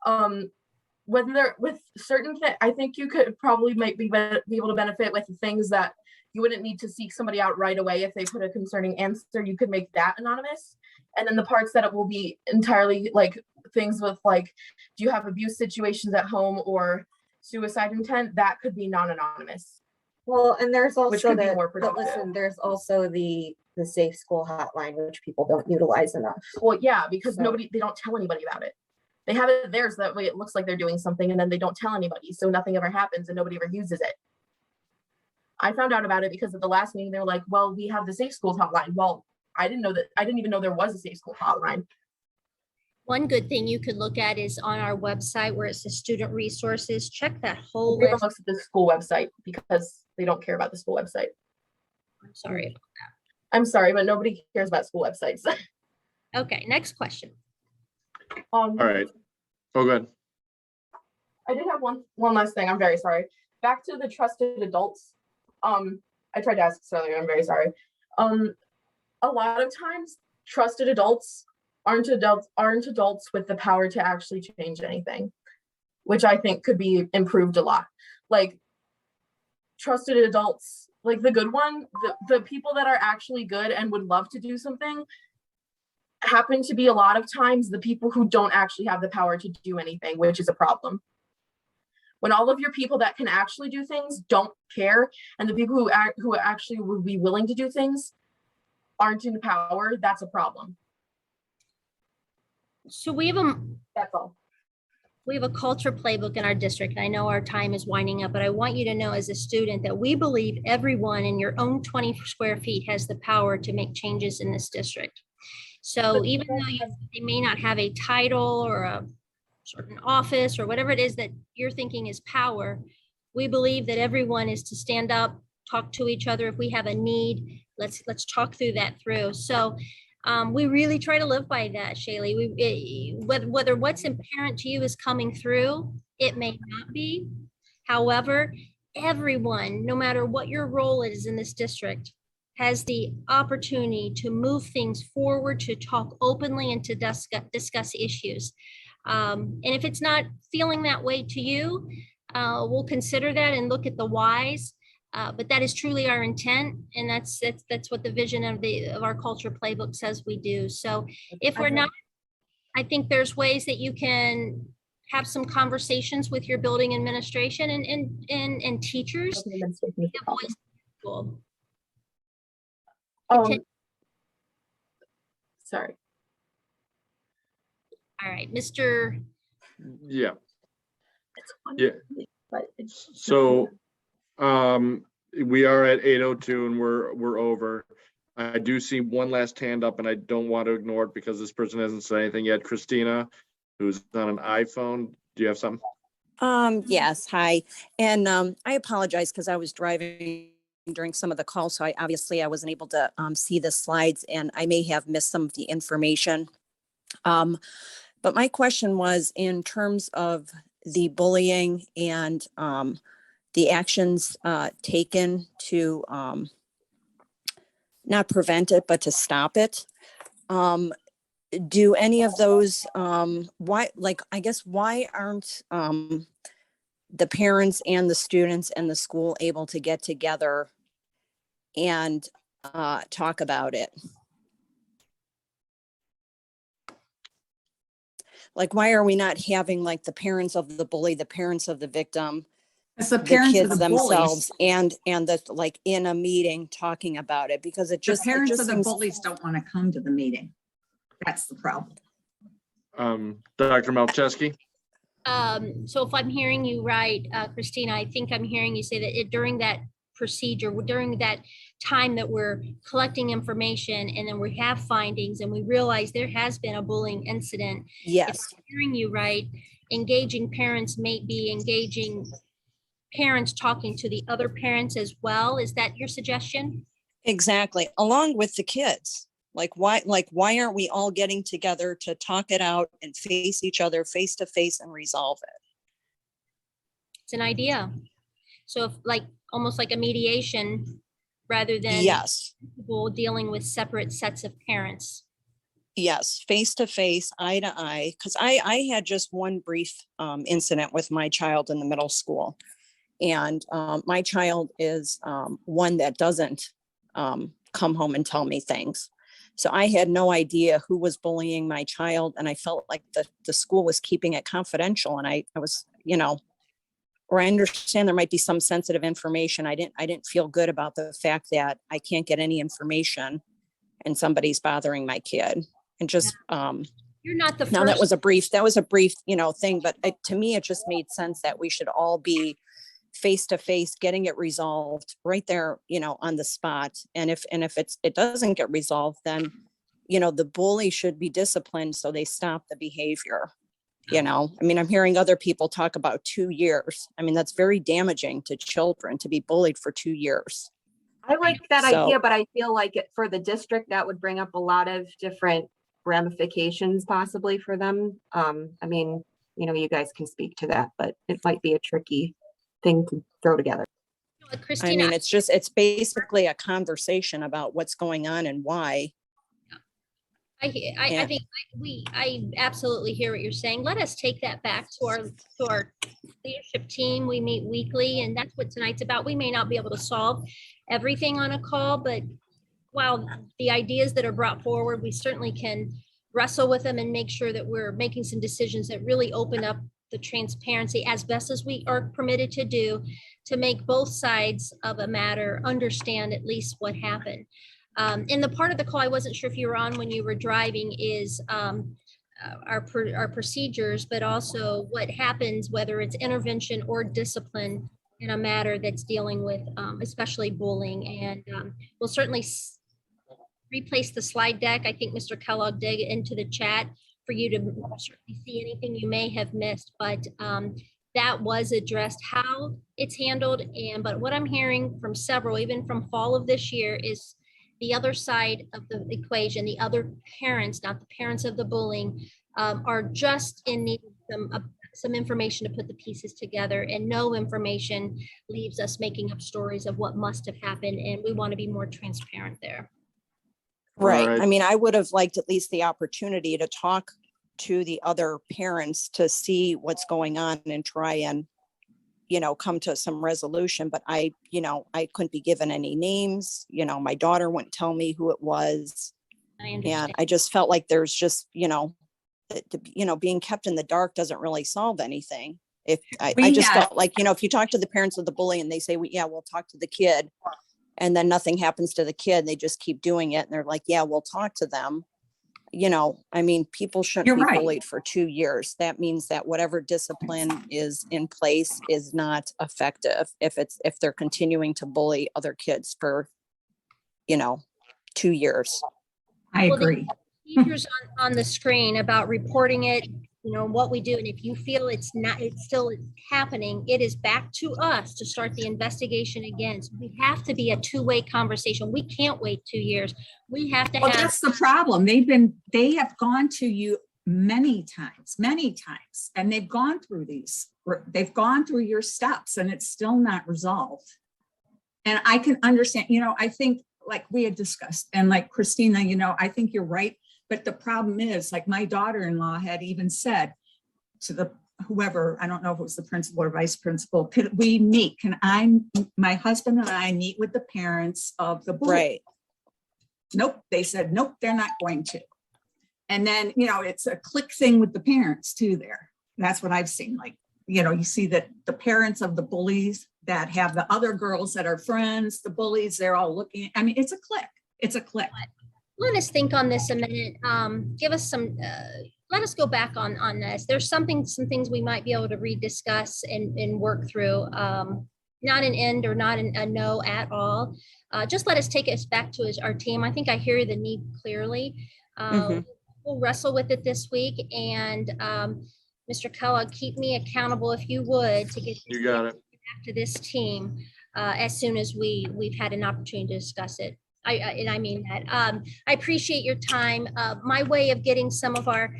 when they're with certain things, I think you could probably be able to benefit with the things that you wouldn't need to seek somebody out right away. If they put a concerning answer, you could make that anonymous. And then the parts that it will be entirely like things with like, do you have abuse situations at home or suicide intent, that could be non-anonymous.
Well, and there's
Which
also
could be more
but
productive.
listen, there's also the safe school hotline, which people don't utilize enough.
Well, yeah, because
So-
they don't tell anybody about it. They have it there so that way it looks like they're doing something, and then they don't tell anybody, so nothing ever happens and nobody ever uses it. I found out about it because at the last meeting, they were like, well, we have the safe schools hotline. Well, I didn't even know there was a safe school hotline.
One good thing you could look at is on our website where it says student resources, check that whole
Everyone
list.
looks at the school website because they don't care about the school website.
I'm sorry.
I'm sorry, but nobody cares about school websites.
Okay, next question.
All right. Oh, good.
I did have one last thing. I'm very sorry. Back to the trusted adults. I tried to ask this earlier. I'm very sorry. A lot of times trusted adults aren't adults with the power to actually change anything, which I think could be improved a lot. Like trusted adults, like the good one, the people that are actually good and would love to do something happen to be a lot of times the people who don't actually have the power to do anything, which is a problem. When all of your people that can actually do things don't care, and the people who actually would be willing to do things aren't in power, that's a problem.
So
That's all.
we have a culture playbook in our district. And I know our time is winding up, but I want you to know as a student that we believe everyone in your own 20 square feet has the power to make changes in this district. So even though they may not have a title or a certain office or whatever it is that you're thinking is power, we believe that everyone is to stand up, talk to each other. If we have a need, let's talk that through. So we really try to live by that, Shaylee. Whether what's apparent to you is coming through, it may not be. However, everyone, no matter what your role is in this district, has the opportunity to move things forward, to talk openly and to discuss issues. And if it's not feeling that way to you, we'll consider that and look at the whys. But that is truly our intent, and that's what the vision of our culture playbook says we do. So if we're not, I think there's ways that you can have some conversations with your building administration and teachers.
Sorry.
All right, Mr.
Yeah. Yeah. So we are at 8:02 and we're over. I do see one last hand up and I don't want to ignore it because this person hasn't said anything yet. Christina, who's on an iPhone, do you have something?
Yes, hi. And I apologize because I was driving during some of the calls, so I wasn't able to see the slides and I may have missed some of the information. But my question was in terms of the bullying and the actions taken to not prevent it, but to stop it. Do any of those, why aren't the parents and the students and the school able to get together and talk about it? Like, why are we not having like the parents of the bully, the parents of the victim,
It's the parents of
kids
the bullies.
themselves, and the like in a meeting talking about it? Because
The parents of the bullies don't want to come to the meeting. That's the problem.
Dr. Malcheski?
So if I'm hearing you right, Christina, I think I'm hearing you say that during that procedure, during that time that we're collecting information and then we have findings and we realize there has been a bullying incident.
Yes.
If I'm hearing you right, engaging parents may be engaging parents talking to the other parents as well. Is that your suggestion?
Exactly. Along with the kids. Why aren't we all getting together to talk it out and face each other face to face and resolve it?
It's an idea. So if almost like a mediation rather than
Yes.
people dealing with separate sets of parents.
Yes, face to face, eye to eye. Because I had just one brief incident with my child in the middle school. And my child is one that doesn't come home and tell me things. So I had no idea who was bullying my child. And I felt like the school was keeping it confidential. And I was, or I understand there might be some sensitive information. I didn't feel good about the fact that I can't get any information and somebody's bothering my kid. And just
You're not the first.
now that was a brief thing, but to me, it just made sense that we should all be face to face, getting it resolved right there, on the spot. And if it doesn't get resolved, then, the bully should be disciplined so they stop the behavior. I mean, I'm hearing other people talk about 2 years. I mean, that's very damaging to children to be bullied for 2 years.
I like that
So-
idea, but I feel like for the district, that would bring up a lot of different ramifications possibly for them. I mean, you guys can speak to that, but it might be a tricky thing to throw together.
I
Christina,
mean, it's basically a conversation about what's going on and why.
I
Yeah.
think I absolutely hear what you're saying. Let us take that back to our leadership team. We meet weekly, and that's what tonight's about. We may not be able to solve everything on a call, but while the ideas that are brought forward, we certainly can wrestle with them and make sure that we're making some decisions that really open up the transparency as best as we are permitted to do, to make both sides of a matter understand at least what happened. In the part of the call I wasn't sure if you were on when you were driving is our procedures, but also what happens, whether it's intervention or discipline in a matter that's dealing with especially bullying. And we'll certainly replace the slide deck. I think Mr. Kellogg did into the chat for you to certainly see anything you may have missed, but that was addressed, how it's handled. But what I'm hearing from several, even from fall of this year, is the other side of the equation, the other parents, not the parents of the bullying, are just in need of some information to put the pieces together, and no information leaves us making up stories of what must have happened. And we want to be more transparent there.
Right.
Alright.
I mean, I would have liked at least the opportunity to talk to the other parents to see what's going on and try and, come to some resolution. But I couldn't be given any names. My daughter wouldn't tell me who it was.
I understand.
And I just felt like there's just, being kept in the dark doesn't really solve anything. If I
We
just
had-
felt like, if you talk to the parents of the bully and they say, we'll talk to the kid, and then nothing happens to the kid, they just keep doing it. And they're like, yeah, we'll talk to them. I mean, people shouldn't
You're
be
right.
bullied for 2 years. That means that whatever discipline is in place is not effective if they're continuing to bully other kids for, 2 years.
I
Well, the
agree.
Procedures on the screen about reporting it, what we do. And if you feel it's still happening, it is back to us to start the investigation again. So we have to be a two-way conversation. We can't wait 2 years. We have to
Well,
have.
that's the problem. They have gone to you many times, and they've gone through your steps, and it's still not resolved. And I can understand, I think, like we had discussed, and like Christina, I think you're right. But the problem is, like, my daughter-in-law had even said to whoever, I don't know if it was the principal or vice principal, could we meet? My husband and I meet with the parents of the bully?
Right.
Nope. They said, nope, they're not going to. And then, it's a click thing with the parents too there. That's what I've seen. Like, you see that the parents of the bullies that have the other girls that are friends, the bullies, they're all looking. I mean, it's a click. It's a click.
Let us think on this a minute. Give us some, let us go back on this. There's some things we might be able to rediscuss and work through. Not an end or not a no at all. Just let us take us back to our team. I think I hear the need clearly. We'll wrestle with it this week. And Mr. Kellogg, keep me accountable if you would to get
You got it.
back to this team as soon as we've had an opportunity to discuss it. And I mean that. I appreciate your time. My way of getting some of our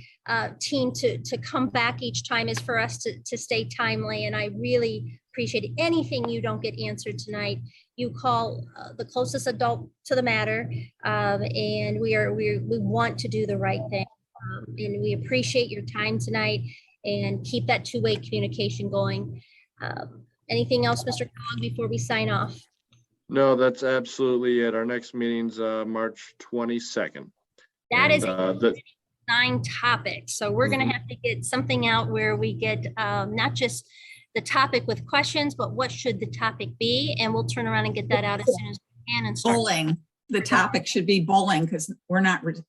team to come back each time is for us to stay timely. And I really appreciate it. Anything you don't get answered tonight, you call the closest adult to the matter. And we want to do the right thing. And we appreciate your time tonight, and keep that two-way communication going. Anything else, Mr. Kellogg, before we sign off?
No, that's absolutely it. Our next meeting's March 22nd.
That is
And,
9 topics. So we're going to have to get something out where we get not just the topic with questions, but what should the topic be? And we'll turn around and get that out as soon as we can and start.
Bowling. The topic should be bowling, because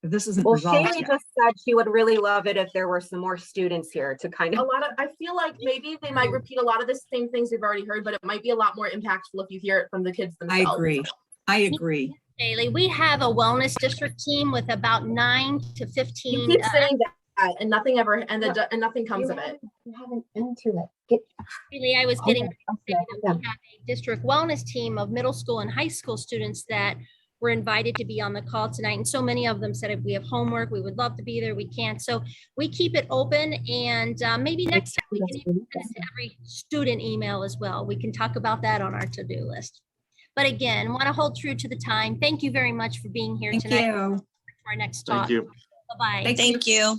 this isn't
Well,
resolved
Shaylee
yet.
just said she would really love it if there were some more students here to kind of.
I feel like maybe they might repeat a lot of the same things we've already heard, but it might be a lot more impactful if you hear it from the kids
I
themselves.
agree.
Bailey, we have a wellness district team with about 9 to
You
15.
keep saying that and nothing ever, and nothing comes of it.
You haven't been to it.
Bailey, I was getting,
Okay,
we have a district wellness team of middle school and high school students that were invited to be on the call tonight. And so many of them said, if we have homework, we would love to be there. We can't. So we keep it open, and maybe next time we can even send it to every student email as well. We can talk about that on our to-do list. But again, want to hold true to the time. Thank you very much for being here
Thank
tonight
you.
for our next
Thank
talk.
you.
Bye-bye.
Thank you.